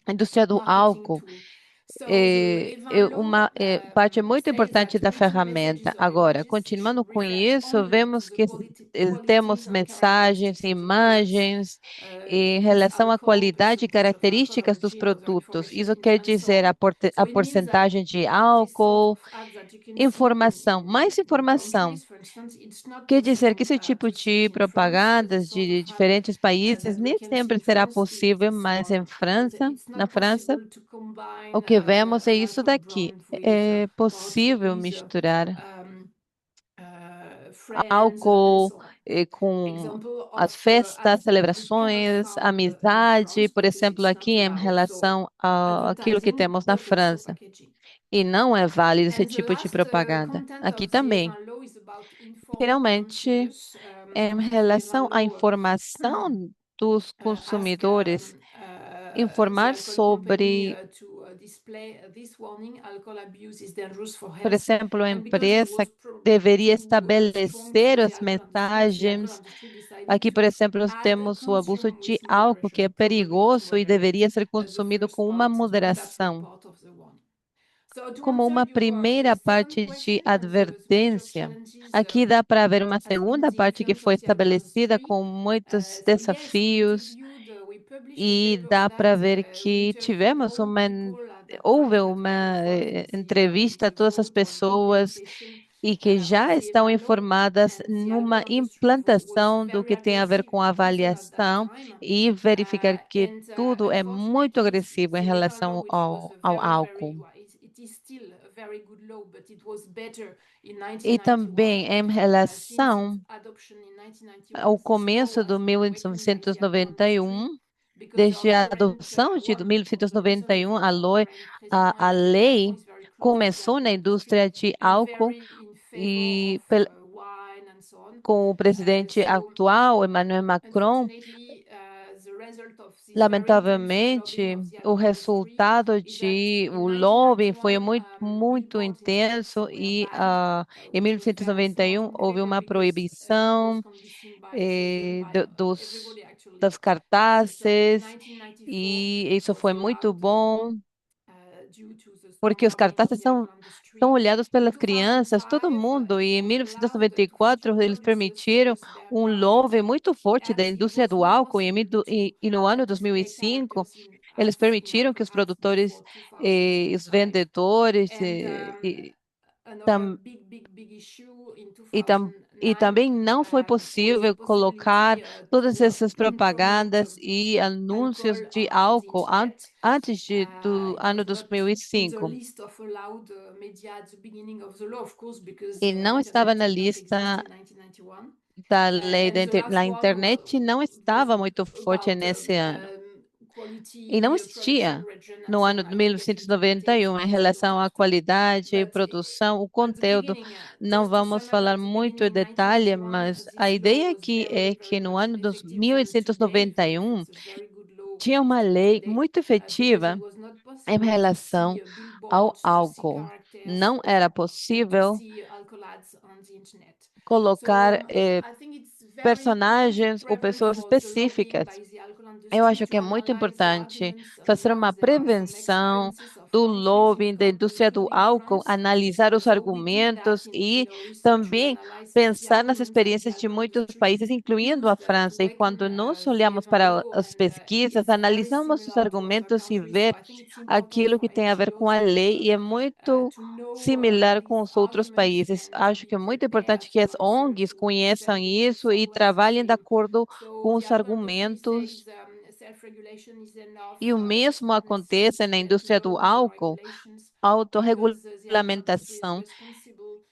a indústria do álcool é uma parte muito importante da ferramenta. Agora, continuando com isso, vemos que temos mensagens, imagens em relação à qualidade e características dos produtos. Isso quer dizer a porcentagem de álcool, informação, mais informação. Quer dizer que esse tipo de propagandas de diferentes países nem sempre será possível, mas na França, o que vemos é isso daqui. É possível misturar álcool com as festas, celebrações, amizade, por exemplo, aqui em relação àquilo que temos na França. E não é válido esse tipo de propaganda. Aqui também. Finalmente, em relação à informação dos consumidores, informar sobre, por exemplo, a empresa deveria estabelecer as mensagens. Aqui, por exemplo, nós temos o abuso de álcool, que é perigoso e deveria ser consumido com uma moderação. Como uma primeira parte de advertência, aqui dá para ver uma segunda parte que foi estabelecida com muitos desafios e dá para ver que houve uma entrevista a todas as pessoas e que já estão informadas numa implantação do que tem a ver com avaliação e verificar que tudo é muito agressivo em relação ao álcool. E também em relação ao começo do 1991, desde a adoção de 1991, a lei começou na indústria de álcool e com o presidente atual, Emmanuel Macron, lamentavelmente, o resultado de o lobby foi muito intenso e em 1991 houve uma proibição das cartazes e isso foi muito bom porque os cartazes são olhados pelas crianças, todo mundo, e em 1994 eles permitiram um lobby muito forte da indústria do álcool, e no ano 2005 eles permitiram que os produtores, os vendedores, another Tam- big issue in e, tam, e 2009 também não foi was the possível colocar possibility todas to essas promote propagandas e anúncios alcohol de on the álcool internet. antes do It ano was not in the 2005. list of allowed media at the beginning of the law, of course, because E não estava internet na did not exist lista in 1991. da lei And the last na one internet, não was estava muito forte about nesse ano. E não quality production existia region and no so ano de I will get into 1991 details em if you relação want. à qualidade, But produção, o at the conteúdo. beginning, Não just to vamos sum up, falar at the muito beginning em in detalhe, 1991, mas a this law ideia was aqui é que very no much ano de effective, and today 1891 it's a very good law tinha uma lei today muito because it efetiva was not em possible to relação see ao billboards, to see álcool. characters, Não era and to possível see alcohol ads on the internet. So colocar I think it's very important, personagens ou prevalent pessoas for the lobbying específicas. by the alcohol Eu industry acho que to é muito analyze the importante arguments, and fazer now uma there are some prevenção experiences of do launches of lobbying da indústria do carpooling in álcool, France. analisar os So we did that argumentos in e our research. We também analyzed the pensar nas arguments that the experiências de alcohol muitos industry países, incluindo a used to França. E quando weaken nós the olhamos EVAL para law, as and pesquisas, it's very analisamos os similar to other argumentos e countries. So ver I think it's important aquilo for que tem a ver com NGOs a lei e é muito to know similar com these os outros arguments países. and to Acho que be é muito prepared importante que as answer ONGs to conheçam them, because it's isso e always the trabalhem de same. acordo So com the os alcohol industry argumentos. says self-regulation is enough. E o It's mesmo not acontece na necessity to indústria do laws or álcool. regulations because the alcohol industry is Autorregulamentação responsible.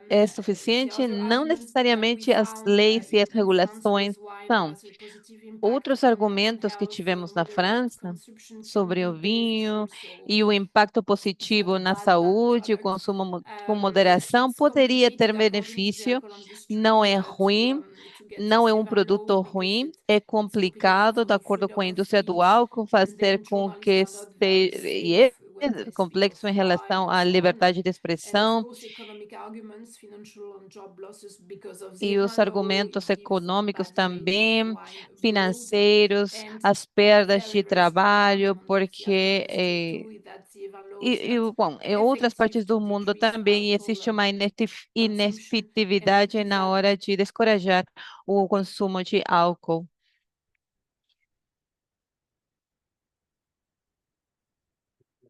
é The suficiente, other não argument that we necessariamente as found leis e as in France regulações was wine são. has a positive impact Outros on argumentos que health. tivemos na Moderate França consumption can sobre be o vinho beneficial. So e o impacto it's not positivo na bad than saúde, o product. consumo com moderação It's poderia ter complicated according to the benefício, alcohol não industry é ruim, to get não this é um EVAL law produto because ruim, é it's complicated complicado, to de have acordo com a freedom of indústria do speech, álcool, and fazer then com journalists que are not very safe when they speak of complexo em wine relação and à so on. liberdade de And of expressão. course, economic arguments, financial and job losses because of the E os EVAL law, argumentos it gives a econômicos bad image of também, wine abroad. financeiros, And as a perdas very, de very strong trabalho, argument of the alcohol porque industry too is that the EVAL law is e, not bom, em outras effective partes to do mundo decrease também alcohol existe uma consumption, and inefetividade na that hora de descorajar o consumo de álcool.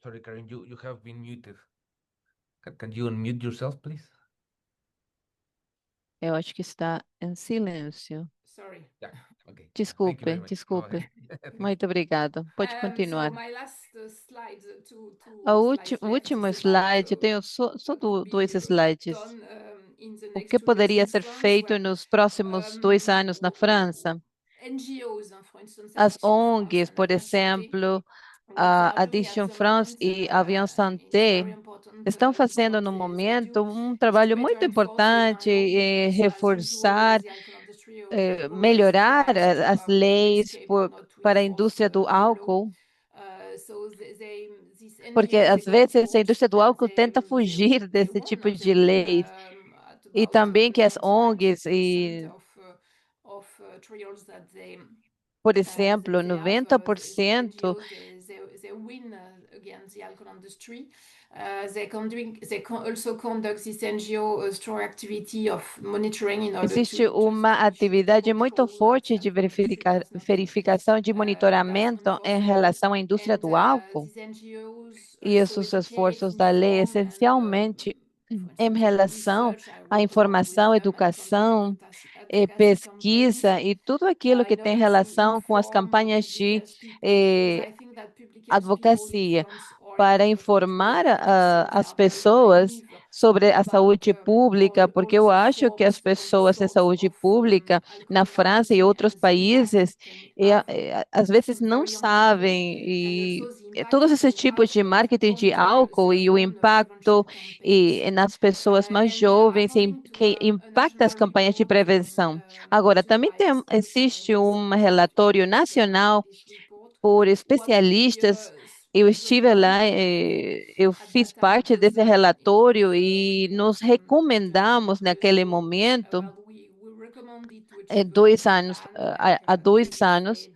Sorry, Karen, you have been muted. Can you unmute yourself, please? Eu acho que está em silêncio. sorry. Yeah. Okay. Thank you Desculpe, very much. Go desculpe. ahead. Thank you. Muito obrigado. Pode So continuar. my last slide, O slides left último is about slide, eu tenho só what could dois be slides. done in the O next que 2 years poderia in ser France. feito nos próximos 2 anos na França? NGOs, for instance, As Addiction France ONGs, and por Avian Santé, exemplo, what they a are doing at Addiction the France moment e Avian is Santé very important. estão It's fazendo what no they do momento um is to trabalho better muito enforce the importante EVAL law em because, as usual, reforçar, the alcohol industry always melhorar tries to as leis escape or not to para a enforce indústria do the law. álcool, So these porque NGOs, they às go to vezes a court indústria do and álcool tenta fugir they desse won, tipo they de win leis. at E about também que as ONGs 90% of trials that por exemplo, they have. These 90% NGOs, they win against the alcohol industry. They can also conduct this NGO a strong activity of monitoring in order existe to uma establish atividade muito control that the forte de alcohol industry does not have. verificação de That's monitoramento em enforcement, relação à indústria and do álcool. these NGOs E also esses educate, esforços da lei, inform, and essencialmente for em instance, relação research. I à work a lot with informação, them and conduct educação, advocacy campaigns pesquisa e tudo aquilo que in tem order to relação com as inform campanhas public de health people, because eh, I think that public health people in advocacia, France are para important because informar as you said, they as are very pessoas naive sobre a about saúde pública, porque all eu the acho que as forms, all the pessoas de sorts saúde of pública na alcohol França e marketing outros and the impact países it can have às vezes não very young people, sabem and e also the impact todos it esses can tipos have de to marketing de counter álcool their e o own impacto prevention campaigns. nas pessoas mais jovens According to que a impacta as national campanhas de report prevenção. Agora, issued também by experts, and existe it's um about to relatório publish nacional this report, por what could be especialistas. Eu the estive lá, point eu at fiz that time. parte It was desse not into relatório this e report nos during 2 recomendamos years naquele ago. momento, Well, we recommended to achieve dois a anos, ban há dois because we anos, said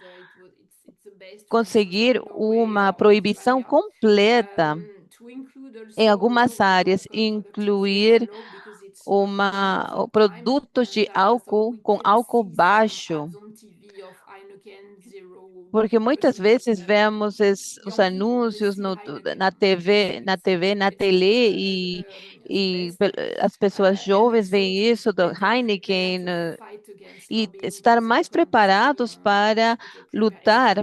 it's the best one, it's the conseguir stronger way uma of proibição completa to include em also algumas áreas, conducting the EVA incluir law, because it's not a matter of time. produtos de So álcool we com can álcool see some baixo. ads on TV of Heineken Porque muitas 0%. vezes vemos os Young people, they anúncios see Heineken. na TV, na tele, e as pessoas jovens veem isso do Heineken, e estar mais preparados para lutar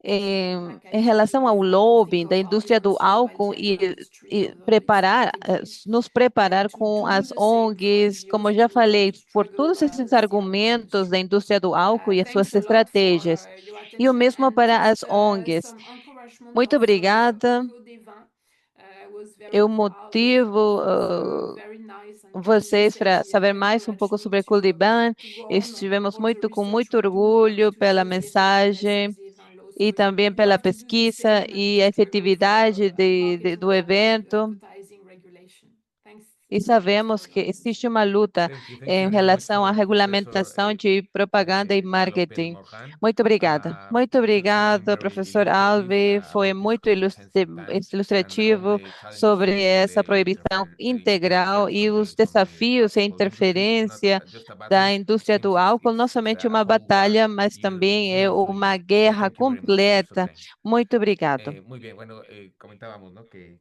em relação ao lobbying da indústria do álcool e nos preparar com as ONGs, como eu já falei, por todos esses argumentos da indústria do álcool e as suas Thanks a lot for estratégias. E o your mesmo attention. para as Just ONGs. some encouragement Muito of obrigada. Clos des Vins. Was very Eu proud motivo of very nice and good vocês para message saber and mais um pouco encourage me sobre Culdiban. to go on Estivemos all the com research muito we do orgulho to pela solve the effectiveness mensagem of the event law. e So também you pela have to do the pesquisa same and e a struggle for efetividade market do above evento. advertising regulation. Thanks E very much for sabemos your que attention. existe uma luta Thank em you very much relação à for Professor regulamentação de propaganda e Galope marketing. Morjan. Muito obrigada. Muito It has been obrigada, very professor illustrative Alves. Foi about these muito comprehensive times and all ilustrativo the challenges sobre faced essa the proibição integral interference e from os desafios e a the industry. It's not interferência just a da battle. It indústria do seems álcool, não it's somente a uma whole war batalha, mas também é you're uma doing. So guerra thank you very much once completa. again. Muito obrigado. Muy bien, bueno, comentábamos, ¿no? Que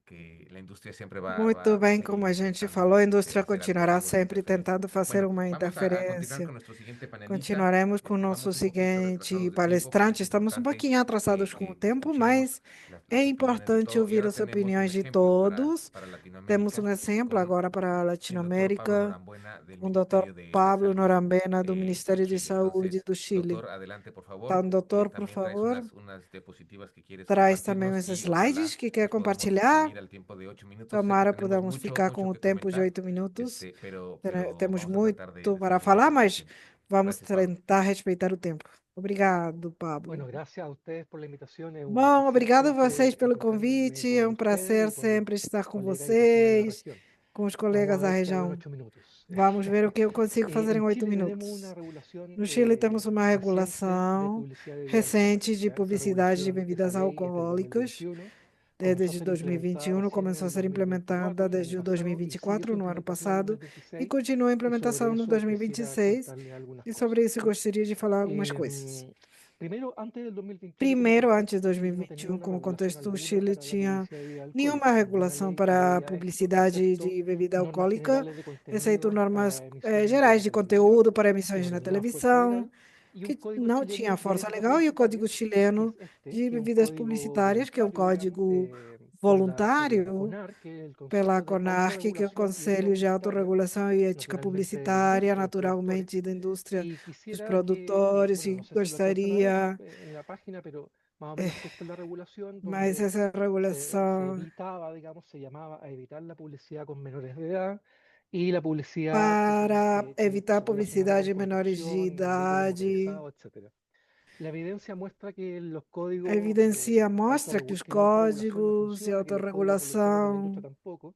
la industria siempre Muito va a bem, seguir como a gente intentando falou, a indústria hacer algo, continuará algo de sempre interferencia. tentando fazer Bueno, uma vamos a continuar interferência. con nuestro siguiente panelista. Continuaremos com o nosso Vamos un poquito seguinte retrasados de tiempo, pero palestrante. es Estamos um importante pouquinho atrasados com o que tempo, mas escuchemos é las opiniones de importante todos. Y ouvir ahora as tenemos un opiniões de ejemplo todos. para Temos Latinoamérica um exemplo con agora para a el doctor Pablo Latinoamérica, Norambuena del com o Dr. Ministerio de Pablo Salud Norambena, do de Ministério de Chile. Saúde Entonces, do Chile. doctor, adelante, por favor. Então, doutor, por También traes favor, unas diapositivas que quieres traz também compartirnos os y ojalá slides que quer nos podamos compartilhar. ceñir al tiempo de 8 minutos. Sé que Tomara tenemos podamos ficar com mucho o que tempo de comentar, 8 minutos. pero Temos vamos a tratar de muito para ceñirnos falar, a este mas tiempo. vamos Gracias, Pablo. tentar respeitar o tempo. Obrigado, Pablo. Bueno, gracias a ustedes por la invitación. Es un Bom, placer obrigado a vocês siempre pelo encontrarme convite. É con um ustedes prazer y con los sempre estar com colegas y personas de la vocês, región. com os Vamos colegas a da ver qué hago en região. 8 minutos. Vamos ver o que eu consigo fazer em En 8 Chile tenemos una minutos. regulación No Chile temos uma reciente de regulação publicidad de bebidas recente alcohólicas. de ¿Ya? Esa publicidade de regulación, esa bebidas ley es del alcoólicas. 2021, comenzó a Desde ser implementada 2021, recién en começou a el ser implementada 2024, el desde año o pasado, y sigue su 2024, no ano implementación en el passado, e 2026. continua a Y sobre implementação no eso quisiera 2026. contarle algunas E cosas. sobre isso eu ¿Ya? gostaria de falar algumas coisas. Primero, antes del 2021, como Primeiro, antes de contexto, Chile no tenía 2021, una como regulación contexto, o alguna Chile para la tinha publicidad de bebida nenhuma alcohólica, ninguna regulação ley que para a preveía esto, publicidade excepto de bebida normas alcoólica, generales de exceto contenidos normas para emisiones de gerais la de televisión, conteúdo para que emissões no na tenía fuerza televisão, legal, y un que código não chileno tinha de força bebidas legal, e o Código publicitarias, que Chileno es este, de que es un Bebidas código Publicitárias, que é um voluntario, digamos, código por la voluntário CONAR, que es el pela Consejo de CONARC, que é o Autorregulación y Ética Conselho de Publicitaria, Autorregulação e Ética naturalmente de la Publicitária, industria, de los productores, naturalmente da indústria y dos quisiera que, produtores, bueno, e no sé si lo alcanzan a ver gostaria, en la página, pero más o menos esta es la regulación mas donde essa se regulação evitaba, digamos, se llamaba a evitar la publicidad con menores de edad y la publicidad para evitar relacionada publicidade con de menores de conducción y vehículos idade. motorizados, etcétera. La evidencia muestra que los códigos Evidencia mostra que os que la autorregulación no códigos de funciona, que los códigos reguladores de la industria autorregulação tampoco,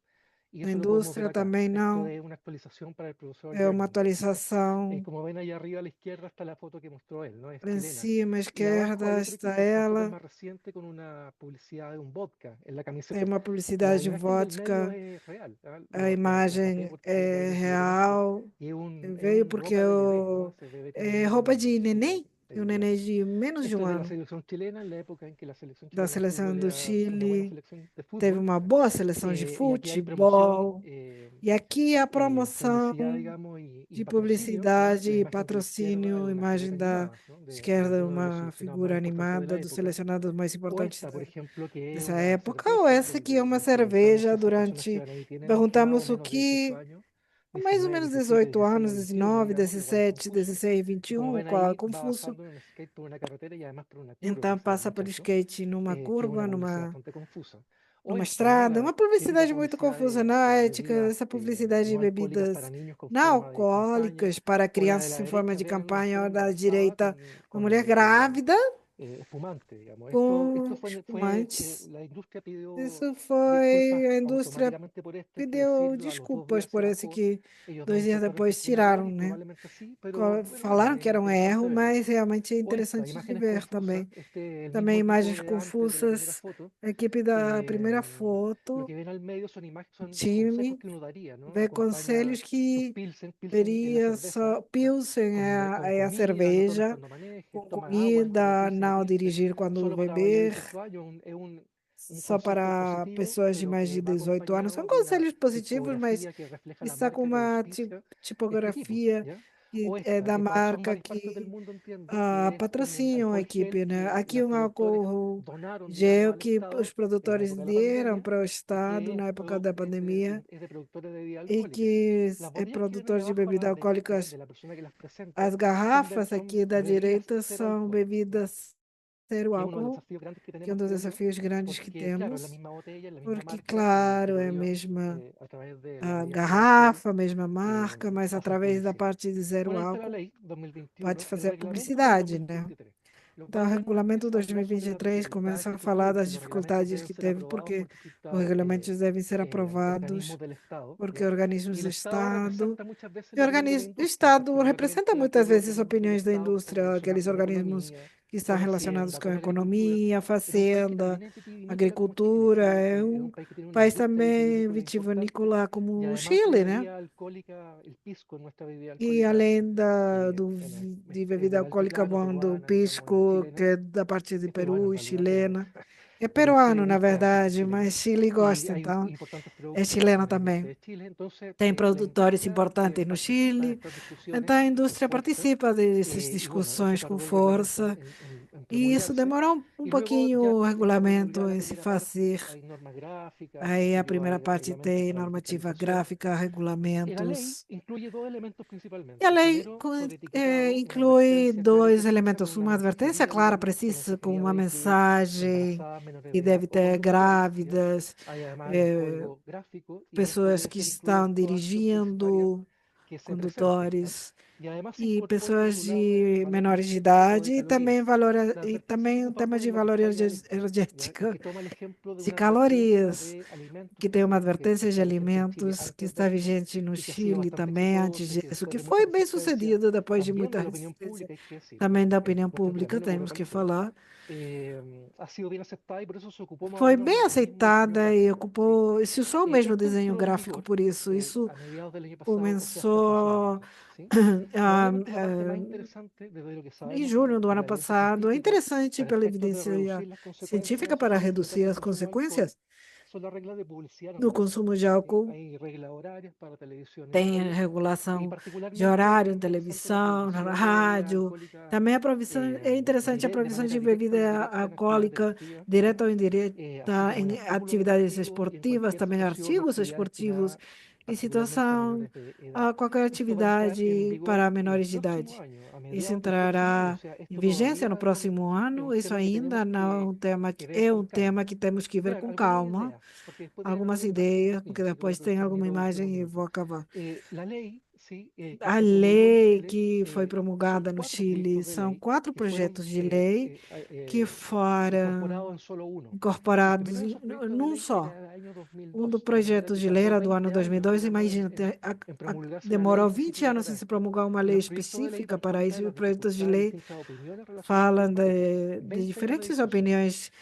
y na eso lo podemos ver indústria acá. também Esto não es una actualización para el profesor é uma Jernigan. atualização. Como ven allá arriba a la izquierda está la foto que mostró él, ¿no? Es Lá em chilena. cima à Y abajo hay esquerda otra, está otra foto ela, más reciente con una publicidad de un vodka en la tem camiseta. uma La publicidade de imagen del medio vodka, es real, ¿ah? a La tapé imagem porque no é quiero que lo conozcan. real, Y es veio un porque ropa de bebé, ¿no? Se bebe con é niños de roupa un de año. neném, é um Ya. neném de menos de Esto um es de la ano, selección chilena en la época en que la selección da chilena de seleção fútbol do era una buena Chile, selección de teve fútbol. uma boa seleção de Y aquí hay promoción, futebol, e aqui a promoção publicidad, digamos, y de patrocinio, ¿ya? publicidade La e imagen de la izquierda es patrocínio, una imagem figura da animada, ¿no? De esquerda, alguno de los uma seleccionados más figura importantes de la animada dos época. selecionados mais O importantes esta, por ejemplo, que es dessa una época, ou cerveza essa aqui é donde uma le preguntamos si cerveja esas personas que durante... iban ahí tienen más o Perguntamos o menos 18 que, años, mais ou 19, menos 17, 18 16 anos, o 21, 19, digamos, igual 17, confuso. 16, Y como 21, ven qual é ahí, va confuso. bajando en skate por una carretera y además por una curva, Então según passa pelo muestra esto, skate numa que es curva, una publicidad bastante confusa. O numa esta, ¿no? estrada, La uma típica publicidade muito publicidad confusa de na ética, bebidas essa publicidade de no alcohólicas para bebidas niños con não forma de campaña. alcoólicas para O la de crianças la em forma derecha, de ven una campanha, ou joven da embarazada direita, uma mulher grávida espumante, digamos. Esto com fue espumantes. la industria pidió Isso disculpas foi a indústria automáticamente por esto, hay que pediu decirlo, a los 2 desculpas días se por esse bajó, que ellos no 2 dias intentaron depois investigar tiraram, y né? probablemente sí, pero bueno, Falaram es que era um interesante erro, verlo. mas realmente é O estas interessante de imágenes ver confusas, também. este es el Também mismo equipo imagens de antes de la primera confusas. foto. A equipe da primeira Lo foto, que ven al medio son imágenes, o son consejos time, que uno daría, ¿no? vê Acompaña conselhos sus que Pilsen, Pilsen es la veria cerveza, só Pilsen con é a comida, no tomes cerveja, cuando manejes, com toma agua antes de comida, irse de não Pilsen, dirigir quando solo para mayores de beber. 18 años, es un só para pessoas de mais de 18 anos. São conselhos positivos, mas está com uma tipografia que é da marca que patrocinam a equipe, né? Aqui um álcool gel que os produtores deram para o Estado na época da pandemia e que é produtor de bebidas alcoólicas. As garrafas aqui da direita são bebidas zero álcool, que é um dos desafios grandes que temos, porque, claro, é a mesma garrafa, a mesma marca, mas através da parte de zero álcool pode fazer publicidade, né? Então, o regulamento 2023 começa a falar das dificuldades que teve, porque os regulamentos devem ser aprovados, porque organismos do Estado, e o Estado representa muitas vezes opiniões da indústria, aqueles organismos que estão relacionados com a economia, fazenda, agricultura. É um país também vitivinícola como o Chile, né? E além de bebida alcoólica, bom, do pisco, que é da parte de Peru, chilena. É peruano, na verdade, mas Chile gosta, então é chileno também. Tem produtores importantes no Chile, então a indústria participa dessas discussões com força, e isso demorou um pouquinho o regulamento em se fazer. Aí a primeira parte tem normativa gráfica, regulamentos. E a lei inclui dois elementos: uma advertência clara, precisa, com uma mensagem que deve ter grávidas, pessoas que estão dirigindo, condutores e pessoas de menores de idade, e também o tema de valor energético de calorias, que tem uma advertência de alimentos que está vigente no Chile também antes disso, que foi bem sucedido depois de muita resistência também da opinião pública, temos que falar. Foi bem aceitada e se usou o mesmo desenho gráfico por isso. Isso começou em julho do ano passado. É interessante pela evidência científica para reduzir as consequências do consumo de álcool. Tem regulação de horário em televisão, na rádio. Também é interessante a proibição de bebida alcoólica, direta ou indireta, em atividades esportivas, também artigos esportivos, em situação a qualquer atividade para menores de idade. Isso entrará em vigência no próximo ano. Isso ainda não é um tema que temos que ver com calma. Algumas ideias, porque depois tem alguma imagem e vou acabar. A lei que foi promulgada no Chile são 4 projetos de lei que foram incorporados num só. Um do projeto de lei era do ano 2002. Imagina, demorou 20 anos sem se promulgar uma lei específica para isso. E os projetos de lei falam de diferentes opiniões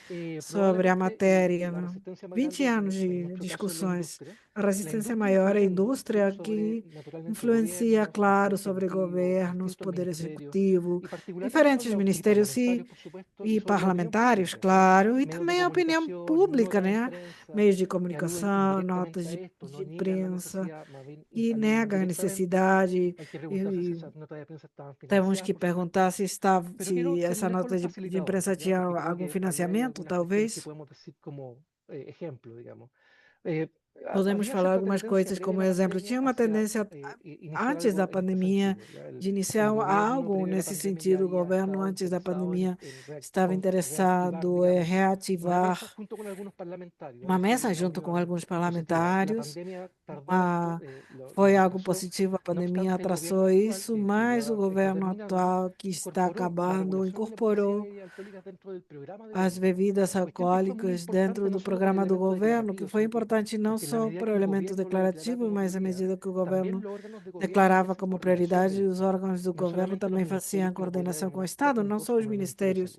sobre a matéria, né? 20 anos de discussões. A resistência maior é a indústria, que influencia, claro, sobre governos, poder executivo, diferentes ministérios e parlamentares, claro, e também a opinião pública, né? Meios de comunicação, notas de imprensa, que negam a necessidade. Temos que perguntar se essa nota de imprensa tinha algum financiamento, talvez. Podemos falar algumas coisas como exemplo. Tinha uma tendência antes da pandemia de iniciar algo nesse sentido. O governo, antes da pandemia, estava interessado em reativar uma mesa junto com alguns parlamentares. Foi algo positivo, a pandemia atrasou isso, mas o governo atual, que está acabando, incorporou as bebidas alcoólicas dentro do programa do governo, que foi importante não só para o elemento declarativo, mas à medida que o governo declarava como prioridade, os órgãos do governo também faziam coordenação com o Estado, não só os ministérios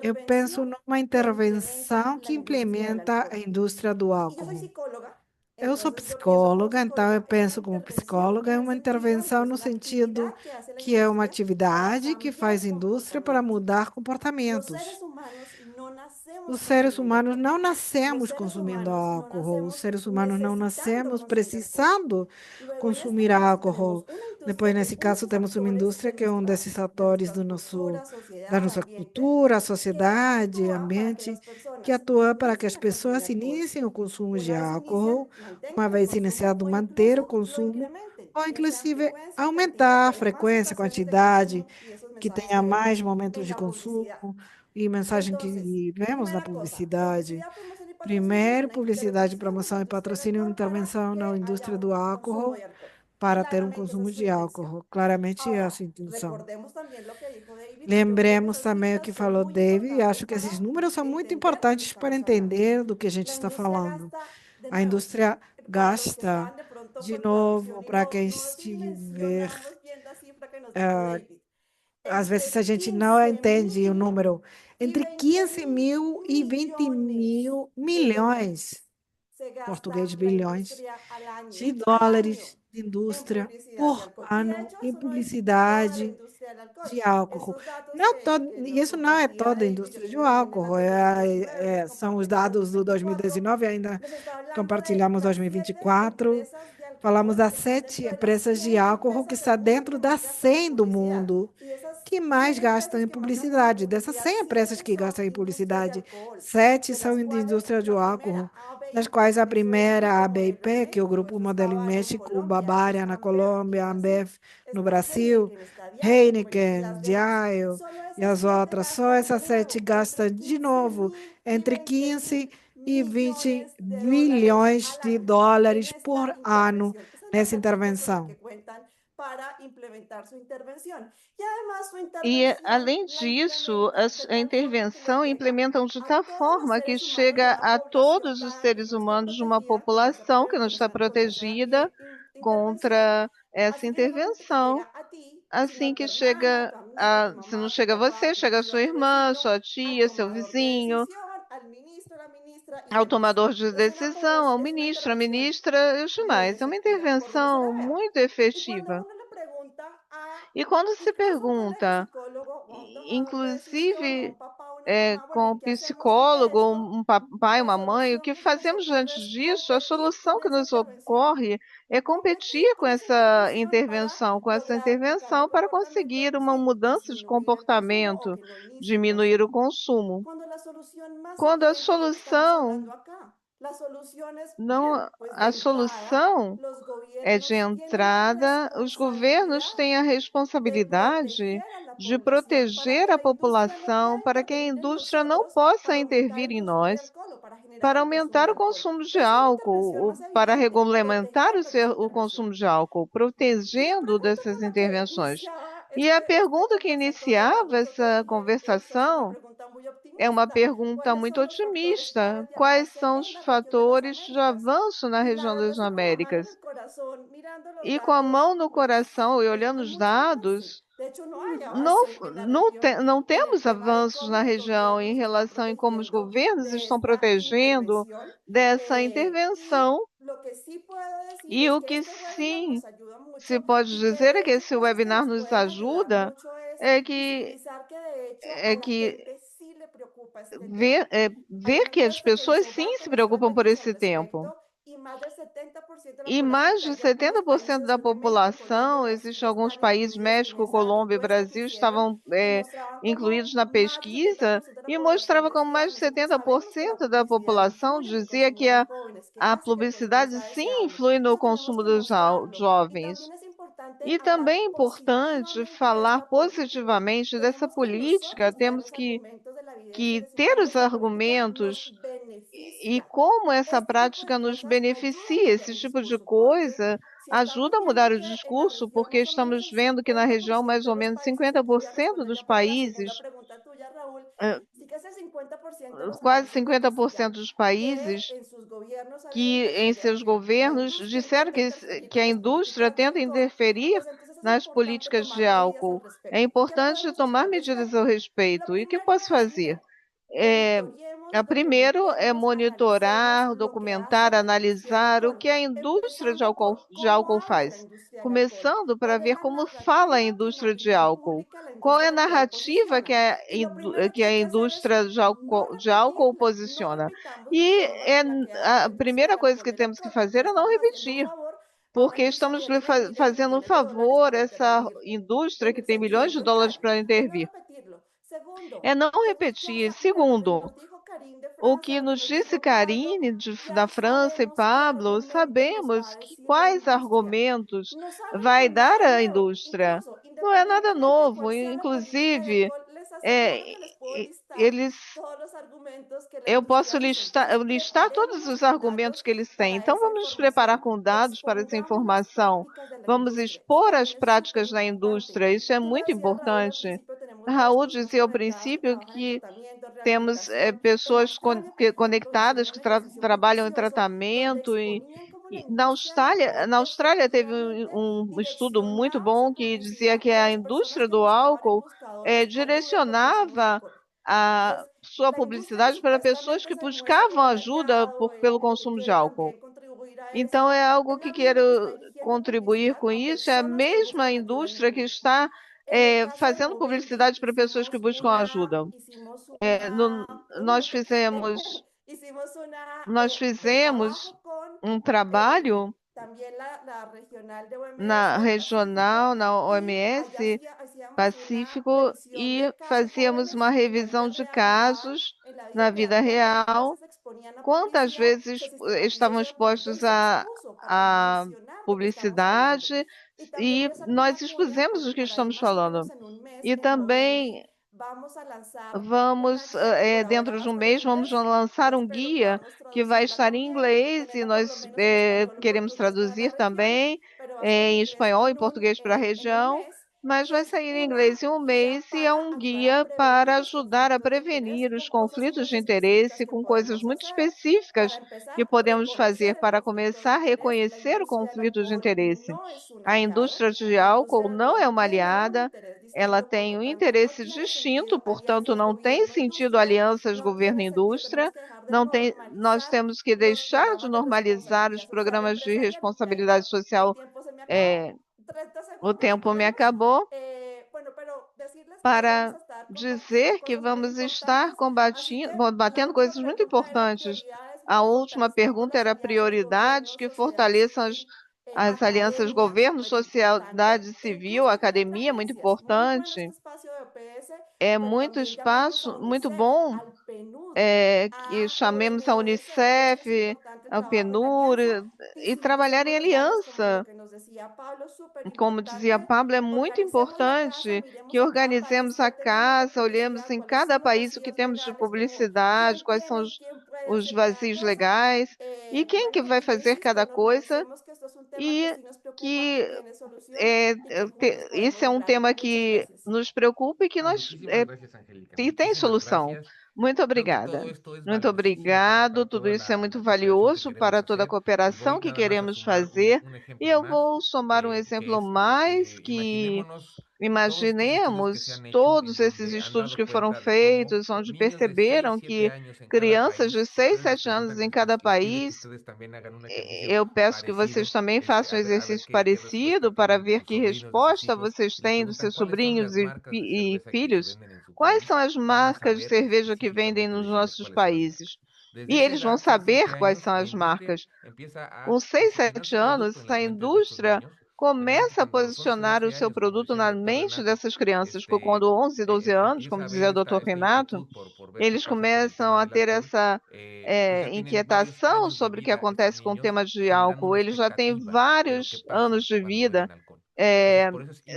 Eu penso numa intervenção que implementa a indústria do Y yo soy álcool. psicóloga, Eu sou entonces yo pienso como psicóloga, então eu psicóloga, esa penso como intervención psicóloga, é en uma sentido que intervenção es no una sentido actividad que hace la que é uma industria para atividade que cambiar faz indústria para comportamientos. mudar Los comportamentos. seres humanos no nacemos Os seres consumiendo humanos alcohol. não Los nascemos seres consumindo humanos no álcool. Os nacemos seres humanos não necesitando nascemos consumir alcohol. precisando Luego, en este consumir caso, álcool. tenemos una Depois, nesse caso, temos uma indústria que é um desses atores da nossa cultura, sociedade, ambiente, que atua para que as pessoas iniciem o consumo de álcool, uma vez iniciado, manter o consumo, ou inclusive aumentar a frequência, a quantidade, que tenha mais momentos de consumo e mensagem que vemos na publicidade. Primeiro, publicidade, promoção e patrocínio, intervenção na indústria do álcool para ter um consumo de álcool. Claramente é essa a intenção. Lembremos também o que falou David, e acho que esses números são muito importantes para entender do que a gente está falando. A indústria gasta, de novo, para quem estiver. Às vezes a gente não entende o número, entre 15 mil e 20 mil milhões, português bilhões, de dólares de indústria por ano em publicidade de álcool. Não todo, isso não é toda a indústria de álcool, são os dados do 2019, ainda compartilhamos 2024. Falamos das 7 empresas de álcool que está dentro das 100 do mundo que mais gastam em publicidade. Dessas 100 empresas que gastam em publicidade, 7 são de indústria de álcool, das quais a primeira, a ABIP, que é o Grupo Modelo em México, Bavaria na Colômbia, Ambev no Brasil, Heineken, Diageo e as outras. Só essas 7 gastam, de novo, entre 15 e 20 bilhões de dólares por ano nessa intervenção. E, além disso, a intervenção implementam de tal forma que chega a todos os seres humanos de uma população que não está protegida contra essa intervenção. Assim que chega se não chega a você, chega a sua irmã, sua tia, seu vizinho, ao tomador de decisão, ao ministro, à ministra e os demais. É uma intervenção muito efetiva. E quando se pergunta, inclusive com um psicólogo, um pai, uma mãe, o que fazemos diante disso, a solução que nos ocorre é competir com essa intervenção para conseguir uma mudança de comportamento, diminuir o consumo. Quando a solução não, a solução é de entrada, os governos têm a responsabilidade de proteger a população para que a indústria não possa intervir em nós para aumentar o consumo de álcool, ou para regulamentar o consumo de álcool, protegendo dessas intervenções. E a pergunta que iniciava essa conversação é uma pergunta muito otimista. Quais são os fatores de avanço na região das Américas? E com a mão no coração e olhando os dados, não temos avanços na região em relação em como os governos estão protegendo dessa intervenção. E o que sim se pode dizer é que esse webinar nos ajuda é que ver que as pessoas sim se preocupam por esse tempo. E mais de 70% da população, existem alguns países, México, Colômbia e Brasil, estavam incluídos na pesquisa e mostrava como mais de 70% da população dizia que a publicidade sim influi no consumo dos jovens. E também é importante falar positivamente dessa política, temos que ter os argumentos e como essa prática nos beneficia. Esse tipo de coisa ajuda a mudar o discurso, porque estamos vendo que na região mais ou menos 50% dos países, quase 50% dos países que em seus governos disseram que a indústria tenta interferir nas políticas de álcool. É importante tomar medidas ao respeito. E o que eu posso fazer? Primeiro é monitorar, documentar, analisar o que a indústria de álcool faz, começando para ver como fala a indústria de álcool, qual é a narrativa que a indústria de álcool posiciona. E a primeira coisa que temos que fazer é não repetir. porque estamos fazendo um favor a essa indústria que tem milhões de dólares para intervir. É não repetir. Segundo, o que nos disse Karine da França e Pablo, sabemos quais argumentos vai dar à indústria. Não é nada novo, inclusive, é, eles eu posso listar todos os argumentos que eles têm. Então, vamos nos preparar com dados para essa informação. Vamos expor as práticas da indústria. Isso é muito importante. Raul dizia ao princípio que temos pessoas conectadas que trabalham em tratamento e na Austrália teve um estudo muito bom que dizia que a indústria do álcool direcionava a sua publicidade para pessoas que buscavam ajuda pelo consumo de álcool. Então, é algo que quero contribuir com isso, é a mesma indústria que está fazendo publicidade para pessoas que buscam ajuda. Nós fizemos um trabalho na regional, na OMS Pacífico, e fazíamos uma revisão de casos na vida real. Quantas vezes estavam expostos à publicidade, e nós expusemos o que estamos falando. E também dentro de um mês, vamos lançar um guia que vai estar em inglês e nós queremos traduzir também em espanhol e português para a região, mas vai sair em inglês em um mês e é um guia para ajudar a prevenir os conflitos de interesse com coisas muito específicas que podemos fazer para começar a reconhecer o conflito de interesse. A indústria de álcool não é uma aliada, ela tem um interesse distinto, portanto, não tem sentido alianças governo-indústria, nós temos que deixar de normalizar os programas de responsabilidade social. O tempo me acabou. Para dizer que vamos estar combatendo coisas muito importantes. A última pergunta era prioridades que fortaleçam as alianças governo, sociedade civil, academia, muito importante. É muito espaço, muito bom que chamemos a Unicef, a PNUR e trabalhar em aliança. Como dizia Pablo, é muito importante que organizemos a casa, olhemos em cada país o que temos de publicidade, quais são os vazios legais e quem que vai fazer cada coisa, e que esse é um tema que nos preocupa e que tem solução. Muito obrigada. Muito obrigado. Tudo isso é muito valioso para toda a cooperação que queremos fazer. E eu vou somar um exemplo mais que imaginemos todos esses estudos que foram feitos, onde perceberam que crianças de 6, 7 anos em cada país, eu peço que vocês também façam um exercício parecido para ver que resposta vocês têm dos seus sobrinhos e filhos. Quais são as marcas de cerveja que vendem nos nossos países? E eles vão saber quais são as marcas. Com 6, 7 anos, a indústria começa a posicionar o seu produto na mente dessas crianças, porque quando 11, 12 anos, como dizia o Dr. Renato, eles começam a ter essa inquietação sobre o que acontece com o tema de álcool. Eles já têm vários anos de vida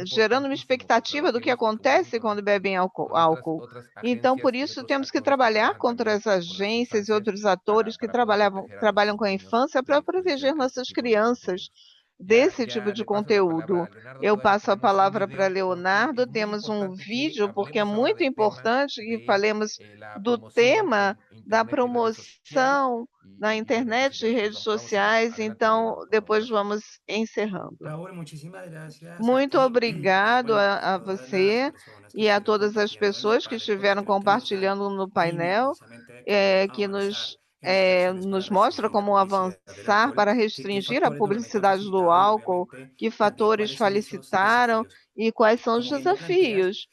gerando uma expectativa do que acontece quando bebem álcool. Então, por isso, temos que trabalhar contra as agências e outros atores que trabalham com a infância para proteger nossas crianças desse tipo de conteúdo. Eu passo a palavra para Leonardo. Temos um vídeo, porque é muito importante que falemos do tema da promoção na internet e redes sociais, então depois vamos encerrando. Muito obrigado a você e a todas as pessoas que estiveram compartilhando no painel, que nos mostra como avançar para restringir a publicidade do álcool, que fatores facilitaram e quais são os desafios.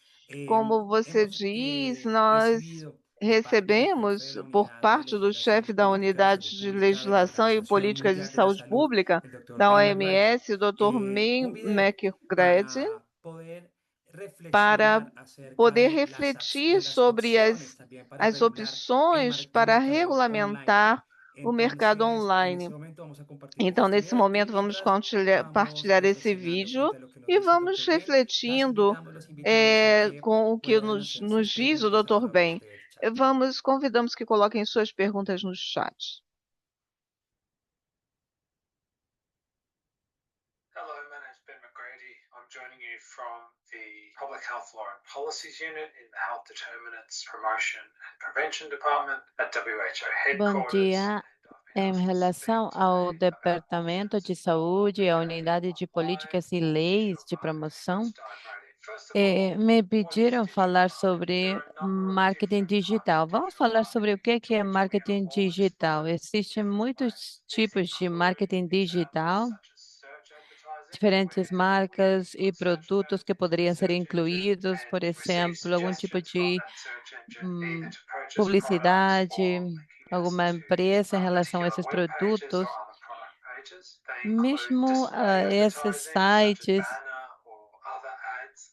Como você diz, nós recebemos por parte do chefe da Unidade de Legislação e Políticas de Saúde Pública da OMS, o Dr. Min McGrady, para poder refletir sobre as opções para regulamentar o mercado online. Então, nesse momento, vamos partilhar esse vídeo e vamos refletindo com o que nos diz o Dr. Ben. Convidamos que coloquem suas perguntas no chat. Hello, my name is Ben McGrady. I'm joining you from the Public Health Law and Policies Unit in the Health Determinants Promotion and Prevention Department at WHO Bom headquarters. dia. Em relação ao Departamento de Saúde, a Unidade de Políticas e Leis de Promoção, me pediram falar sobre marketing digital. Vamos falar sobre o que é marketing digital. Existem muitos tipos de marketing digital, diferentes marcas e produtos que poderiam ser incluídos, por exemplo, algum tipo de publicidade, alguma empresa em relação a esses produtos, mesmo esses sites,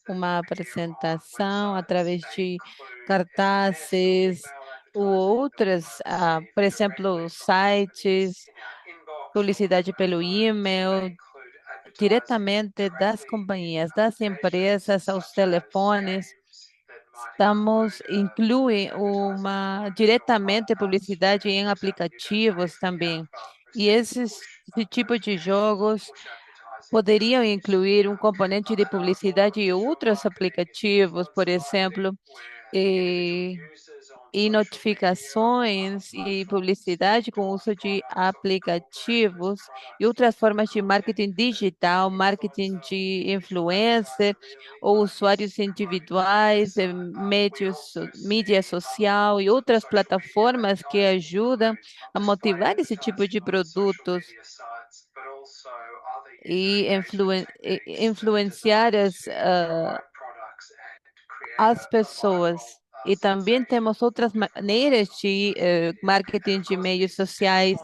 uma apresentação através de cartazes ou outras, por exemplo, sites, publicidade pelo e-mail, diretamente das companhias, das empresas aos telefones. Inclui diretamente publicidade em aplicativos também. E esse tipo de jogos poderiam incluir um componente de publicidade em outros aplicativos, por exemplo, e notificações e publicidade com uso de aplicativos e outras formas de marketing digital, marketing de influencer ou usuários individuais, mídia social e outras plataformas que ajudam a motivar esse tipo de produtos e influenciar as pessoas. E também temos outras maneiras de marketing de meios sociais,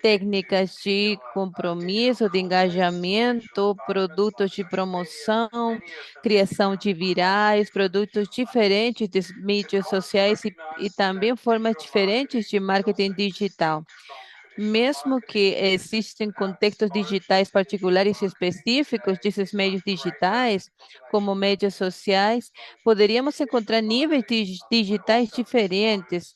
técnicas de compromisso, de engajamento, produtos de promoção, criação de virais, produtos diferentes de mídias sociais e também formas diferentes de marketing digital. Mesmo que existem contextos digitais particulares e específicos desses meios digitais, como mídias sociais, poderíamos encontrar níveis digitais diferentes.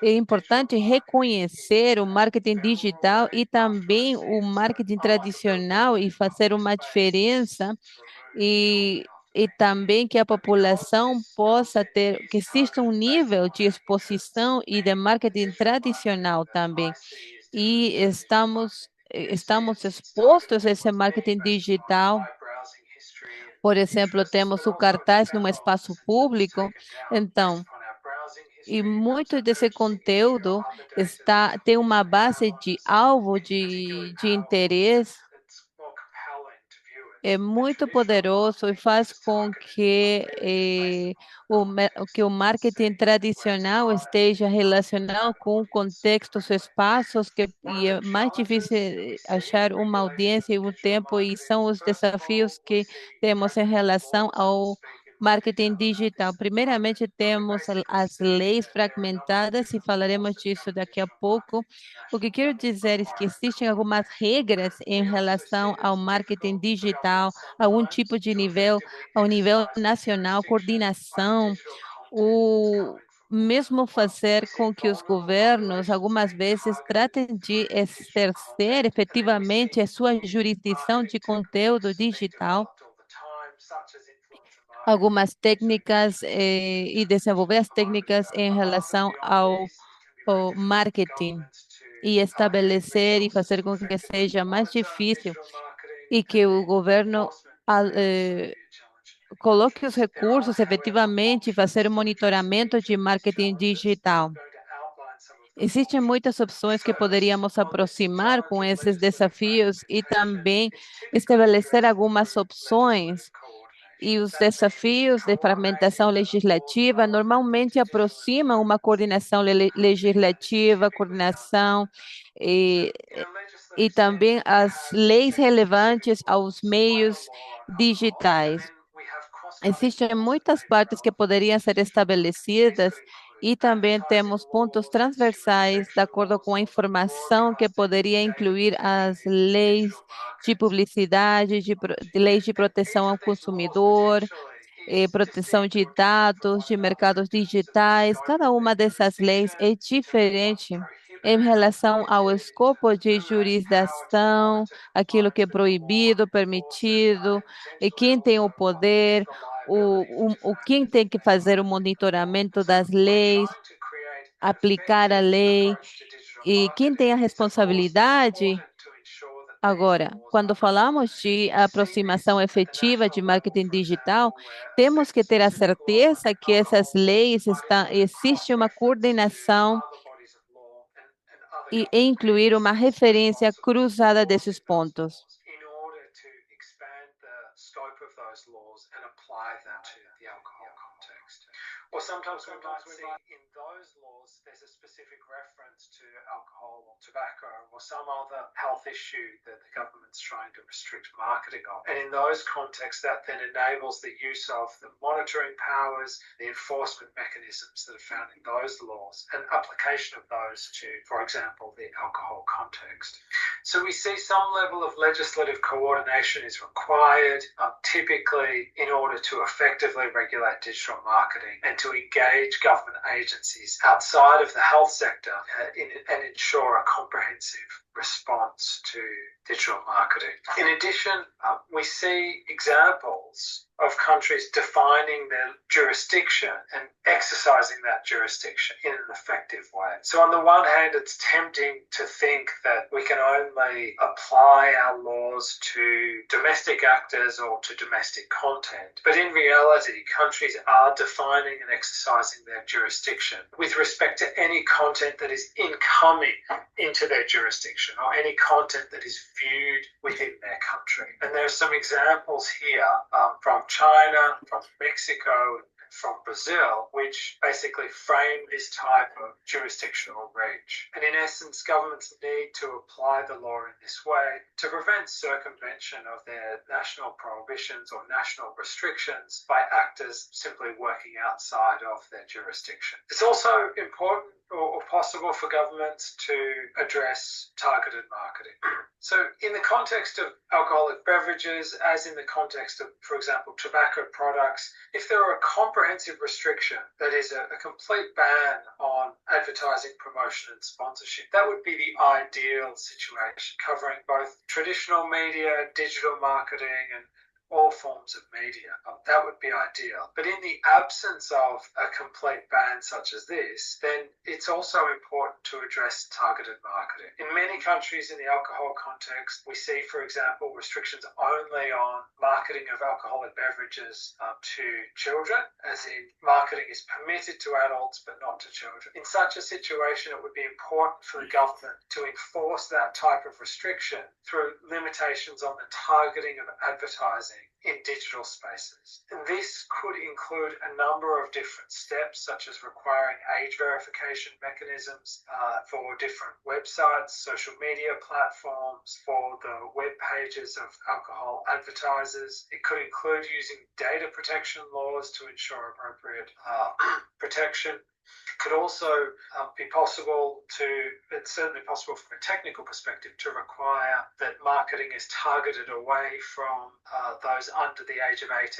É importante reconhecer o marketing digital e também o marketing tradicional e fazer uma diferença e também que a população possa que exista um nível de exposição e de marketing tradicional também. E estamos expostos a esse marketing digital. Por exemplo, temos o cartaz num espaço público, então, e muito desse conteúdo tem uma base de alvo de interesse, é muito poderoso e faz com que o marketing tradicional esteja relacionado com contextos, espaços e é mais difícil achar uma audiência e um tempo, e são os desafios que temos em relação ao marketing digital. Primeiramente, temos as leis fragmentadas e falaremos disso daqui a pouco. O que quero dizer é que existem algumas regras em relação ao marketing digital, algum tipo de nível, ao nível nacional, coordenação, o mesmo fazer com que os governos, algumas vezes, tratem de exercer efetivamente a sua jurisdição de conteúdo digital, algumas técnicas e desenvolver as técnicas em relação ao marketing e estabelecer e fazer com que seja mais difícil e que o governo coloque os recursos efetivamente e fazer o monitoramento de marketing digital. Existem muitas opções que poderíamos aproximar com esses desafios e também estabelecer algumas opções E os desafios de fragmentação legislativa normalmente aproximam uma coordenação legislativa, coordenação e, e também as leis relevantes aos meios digitais. Existem muitas partes que poderiam ser estabelecidas e também temos pontos transversais de acordo com a informação que poderia incluir as leis de publicidade, de leis de proteção ao consumidor, proteção de dados, de mercados digitais. Cada uma dessas leis é diferente em relação ao escopo de jurisdição, aquilo que é proibido, permitido, e quem tem o poder, quem tem que fazer o monitoramento das leis, aplicar a lei, e quem tem a responsabilidade. Agora, quando falamos de aproximação efetiva de marketing digital, temos que ter a certeza que essas leis existe uma coordenação e incluir uma referência cruzada desses pontos. Or sometimes we might see in those laws there's a specific reference to alcohol or tobacco or some other health issue that the government's trying to restrict marketing of. And in those contexts, that then enables the use of the monitoring powers, the enforcement mechanisms that are found in those laws, and application of those to, for example, the alcohol context. So we see some level of legislative coordination is required, typically in order to effectively regulate digital marketing and to engage government agencies outside of the health sector and ensure a comprehensive response to digital marketing. In addition, we see examples of countries defining their jurisdiction and exercising that jurisdiction in an effective way. So on the one hand, it's tempting to think that we can only apply our laws to domestic actors or to domestic content. But in reality, countries are defining and exercising their jurisdiction with respect to any content that is incoming into their jurisdiction or any content that is viewed within their country. And there are some examples here from China, from Mexico, from Brazil, which basically frame this type of jurisdictional reach. And in essence, governments need to apply the law in this way to prevent circumvention of their national prohibitions or national restrictions by actors simply working outside of their jurisdiction. It's also important or possible for governments to address targeted marketing. So in the context of alcoholic beverages, as in the context of, for example, tobacco products, if there are a comprehensive restriction that is a complete ban on advertising, promotion and sponsorship, that would be the ideal situation, covering both traditional media, digital marketing and all forms of media. That would be ideal. But in the absence of a complete ban such as this, then it's also important to address targeted marketing. In many countries in the alcohol context, we see, for example, restrictions only on marketing of alcoholic beverages to children, as in marketing is permitted to adults but not to children. In such a situation, it would be important for the government to enforce that type of restriction through limitations on the targeting of advertising in digital spaces. And this could include a number of different steps, such as requiring age verification mechanisms for different websites, social media platforms, for the web pages of alcohol advertisers. It could include using data protection laws to ensure appropriate protection. It could also be possible it's certainly possible from a technical perspective to require that marketing is targeted away from those under the age of 18,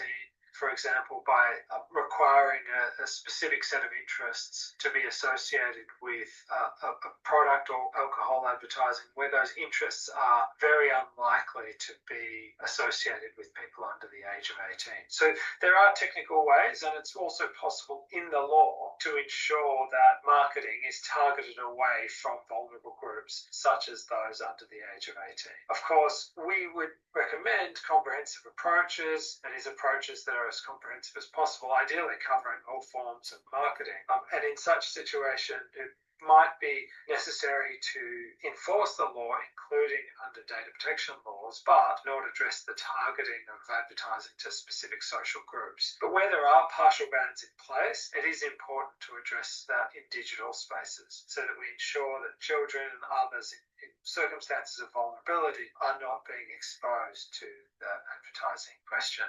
for example, by requiring a specific set of interests to be associated with a product or alcohol advertising where those interests are very unlikely to be associated with people under the age of 18. So there are technical ways, and it's also possible in the law to ensure that marketing is targeted away from vulnerable groups, such as those under the age of 18. Of course, we would recommend comprehensive approaches, that is, approaches that are as comprehensive as possible, ideally covering all forms of marketing. And in such situation, it might be necessary to enforce the law, including under data protection laws, but not address the targeting of advertising to specific social groups. But where there are partial bans in place, it is important to address that in digital spaces so that we ensure that children and others in circumstances of vulnerability are not being exposed to the advertising question.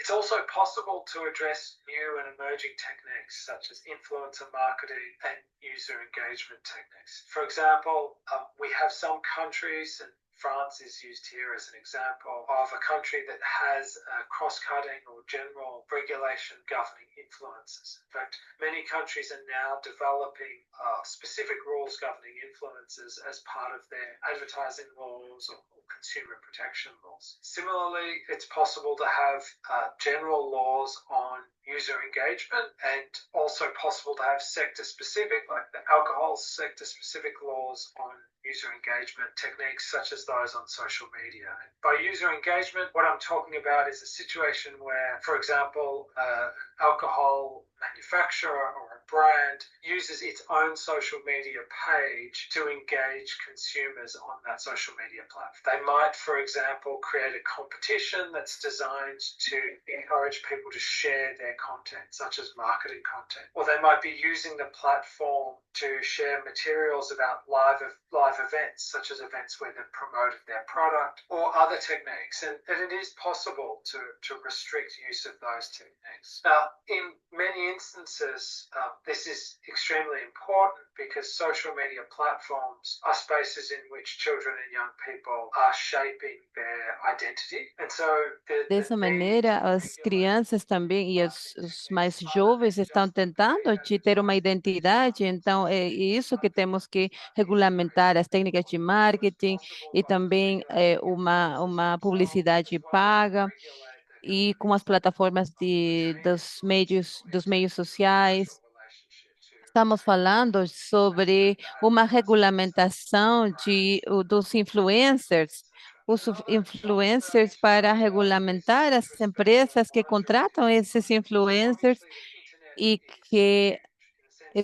It's also possible to address new and emerging techniques such as influencer marketing and user engagement techniques. For example, we have some countries, and France is used here as an example of a country that has cross-cutting or general regulation governing influencers. In fact, many countries are now developing specific rules governing influencers as part of their advertising laws or consumer protection laws. Similarly, it's possible to have general laws on user engagement and also possible to have sector-specific, like the alcohol sector-specific laws on user engagement techniques such as those on social media. By user engagement, what I'm talking about is a situation where, for example, an alcohol manufacturer or a brand uses its own social media page to engage consumers on that social media platform. They might, for example, create a competition that's designed to encourage people to share their content, such as marketing content. Or they might be using the platform to share materials about live events, such as events where they've promoted their product, or other techniques. And it is possible to restrict use of those techniques. Now, in many instances, this is extremely important because social media platforms are spaces in which children and young people are shaping their identity. And so Dessa maneira, as crianças também e os mais jovens estão tentando de ter uma identidade, então é isso que temos que regulamentar, as técnicas de marketing e também uma publicidade paga e com as plataformas dos meios sociais. Estamos falando sobre uma regulamentação dos influencers, para regulamentar as empresas que contratam esses influencers e que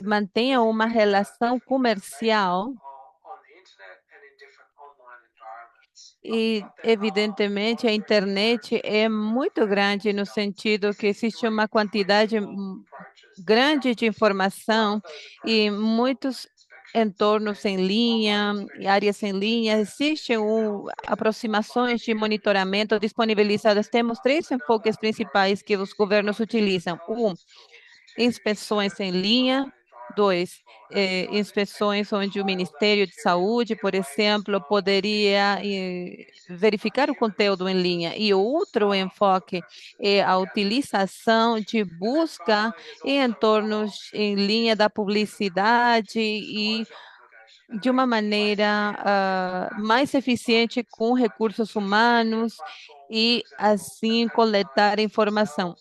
mantenham uma relação comercial. E, evidentemente, a internet é muito grande no sentido que existe uma quantidade grande de informação e muitos entornos em linha, áreas em linha, existem aproximações de monitoramento disponibilizadas. Temos 3 enfoques principais que os governos utilizam. Inspeções em linha. 2, inspeções onde o Ministério de Saúde, por exemplo, poderia verificar o conteúdo em linha. E o outro enfoque é a utilização de busca em entornos em linha da publicidade e de uma maneira mais eficiente com recursos humanos e, assim, coletar informação.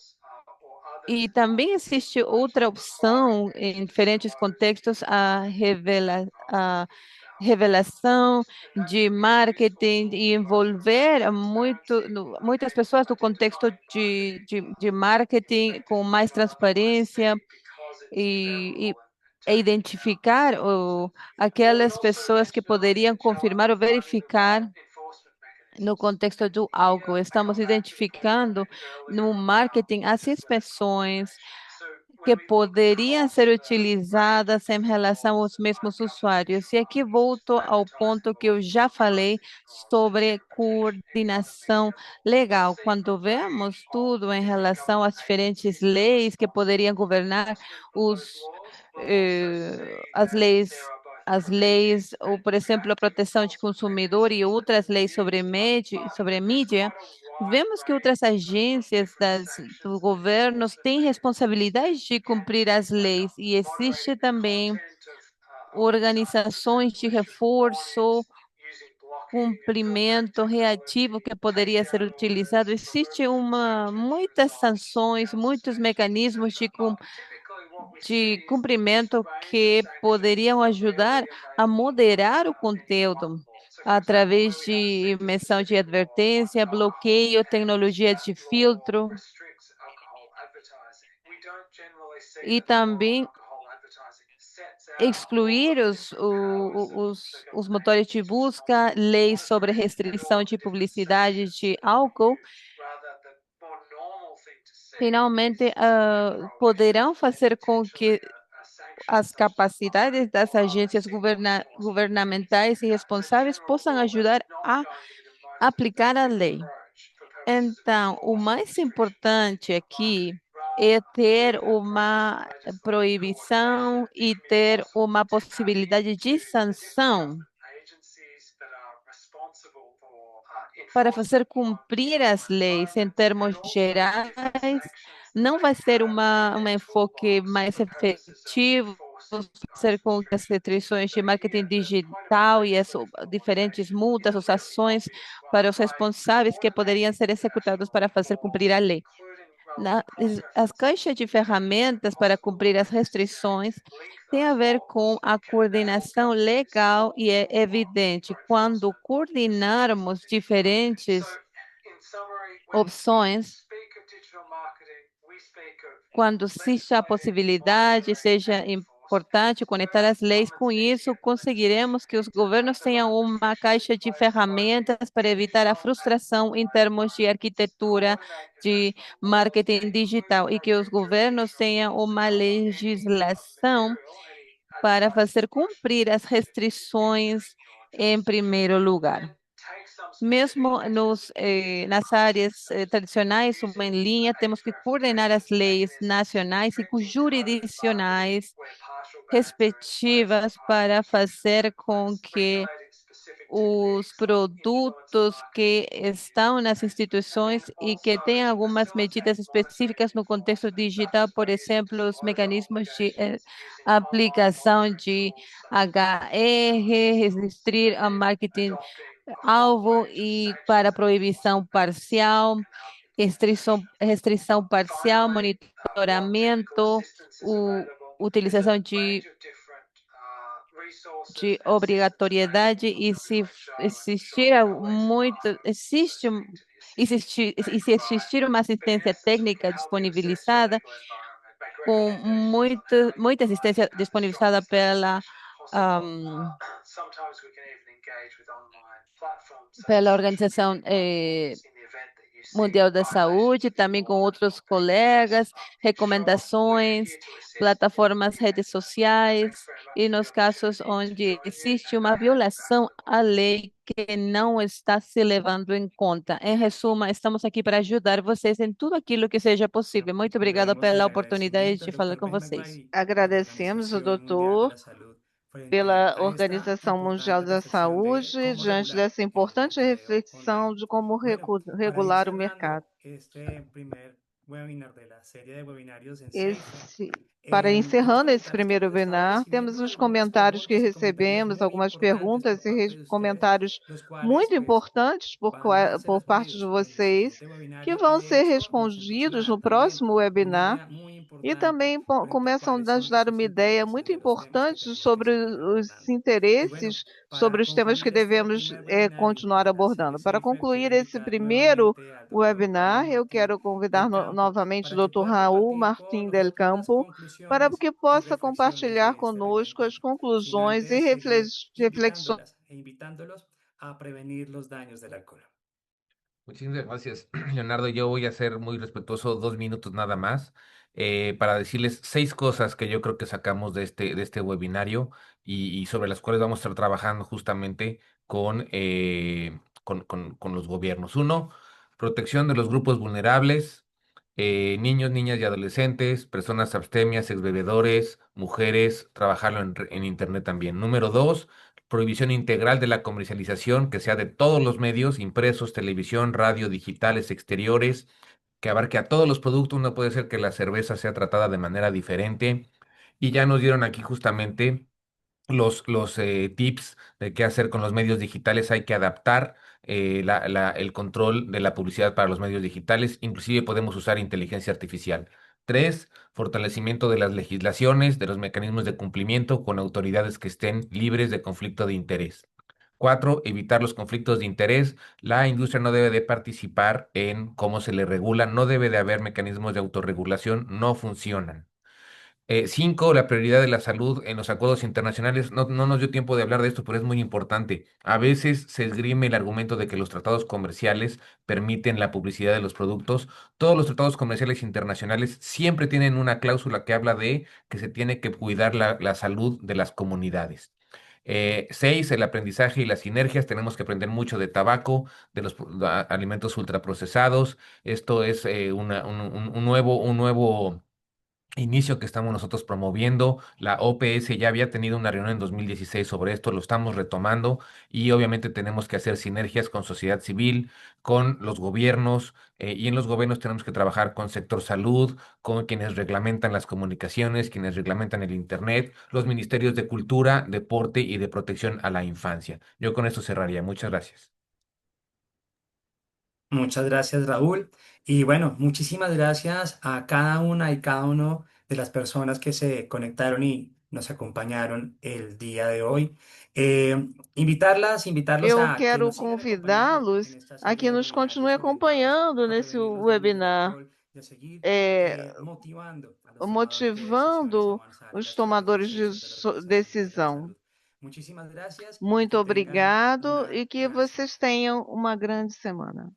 E também existe outra opção, em diferentes contextos, a revelação de marketing e envolver muitas pessoas do contexto de marketing com mais transparência e identificar aquelas pessoas que poderiam confirmar ou verificar no contexto do álcool. Estamos identificando no marketing as inspeções que poderiam ser utilizadas em relação aos mesmos usuários. E aqui volto ao ponto que eu já falei sobre coordenação legal. Quando vemos tudo em relação às diferentes leis que poderiam governar as leis, ou, por exemplo, a proteção de consumidor e outras leis sobre mídia, vemos que outras agências do governo têm responsabilidade de cumprir as leis e existe também organizações de reforço, cumprimento reativo que poderia ser utilizado. Existem muitas sanções, muitos mecanismos de cumprimento que poderiam ajudar a moderar o conteúdo através de emissão de advertência, bloqueio, tecnologia de filtro. E também excluir os motores de busca, leis sobre restrição de publicidade de álcool, finalmente poderão fazer com que as capacidades das agências governamentais e responsáveis possam ajudar a aplicar a lei. Então, o mais importante aqui é ter uma proibição e ter uma possibilidade de sanção para fazer cumprir as leis em termos gerais. Não vai ser um enfoque mais efetivo, fazer com que as restrições de marketing digital e as diferentes multas, as ações para os responsáveis que poderiam ser executados para fazer cumprir a lei. As caixas de ferramentas para cumprir as restrições têm a ver com a coordenação legal e é evidente quando coordenarmos diferentes opções, quando existe a possibilidade, seja importante conectar as leis, com isso conseguiremos que os governos tenham uma caixa de ferramentas para evitar a frustração em termos de arquitetura, de marketing digital, e que os governos tenham uma legislação para fazer cumprir as restrições em primeiro lugar. Mesmo nas áreas tradicionais, uma em linha, temos que coordenar as leis nacionais e jurisdicionais respectivas para fazer com que os produtos que estão nas instituições e que têm algumas medidas específicas no contexto digital, por exemplo, os mecanismos de aplicação de HR, resistir a marketing alvo e para proibição parcial, restrição parcial, monitoramento, utilização de obrigatoriedade e se se existir uma assistência técnica disponibilizada, com muita assistência disponibilizada pela Organização Mundial da Saúde, também com outros colegas, recomendações, plataformas, redes sociais, e nos casos onde existe uma violação à lei que não está se levando em conta. Em resumo, estamos aqui para ajudar vocês em tudo aquilo que seja possível. Muito obrigada pela oportunidade de falar com vocês. Agradecemos o doutor pela Organização Mundial da Saúde, diante dessa importante reflexão de como regular o mercado. Para encerrando esse primeiro webinar, temos os comentários que recebemos, algumas perguntas e comentários muito importantes por parte de vocês, que vão ser respondidos no próximo webinar. E também começam a nos dar uma ideia muito importante sobre os interesses, sobre os temas que devemos continuar abordando. Para concluir esse primeiro webinar, eu quero convidar novamente o Dr. Raul Martim del Campo para que possa compartilhar conosco as conclusões e reflexões. Muchísimas gracias, Leonardo. Yo voy a ser muy respetuoso, 2 minutos nada más, para decirles 6 cosas que yo creo que sacamos de este webinario y sobre las cuales vamos a estar trabajando justamente con los gobiernos. Uno, protección de los grupos vulnerables, niños, niñas y adolescentes, personas abstemias, exbebedores, mujeres, trabajarlo en Internet también. Número dos, prohibición integral de la comercialización, que sea de todos los medios, impresos, televisión, radio, digitales, exteriores, que abarque a todos los productos. No puede ser que la cerveza sea tratada de manera diferente. Y ya nos dieron aquí justamente los tips de qué hacer con los medios digitales. Hay que adaptar el control de la publicidad para los medios digitales. Inclusive podemos usar inteligencia artificial. Tres, fortalecimiento de las legislaciones, de los mecanismos de cumplimiento con autoridades que estén libres de conflicto de interés. Cuatro, evitar los conflictos de interés. La industria no debe de participar en cómo se le regula, no debe de haber mecanismos de autorregulación, no funcionan. Cinco, la prioridad de la salud en los acuerdos internacionales. No nos dio tiempo de hablar de esto, pero es muy importante. A veces se esgrime el argumento de que los tratados comerciales permiten la publicidad de los productos. Todos los tratados comerciales internacionales siempre tienen una cláusula que habla de que se tiene que cuidar la salud de las comunidades. Seis, el aprendizaje y las sinergias. Tenemos que aprender mucho de tabaco, de los alimentos ultraprocesados. Esto es un nuevo inicio que estamos nosotros promoviendo. La OPS ya había tenido una reunión en 2016 sobre esto, lo estamos retomando y obviamente tenemos que hacer sinergias con sociedad civil, con los gobiernos y en los gobiernos tenemos que trabajar con sector salud, con quienes reglamentan las comunicaciones, quienes reglamentan el Internet, los ministerios de Cultura, Deporte y de Protección a la Infancia. Yo con esto cerraría. Muchas gracias. Muchas gracias, Raúl. Y bueno, muchísimas gracias a cada una y cada uno de las personas que se conectaron y nos acompañaron el día de hoy. Invitarlos Eu a que quero nos sigan acompañando en convidá-los esta a que serie de nos webinarios continue orientados acompanhando a nesse prevenir los delitos de webinar, control y a seguir eh, motivando a los tomadores de decisiones a motivando avanzar en la os tomadores de eficiencia de los procedimientos de la decisão. salud. Muchísimas gracias y Muito que tengan obrigado una e que gran semana. vocês tenham uma grande semana.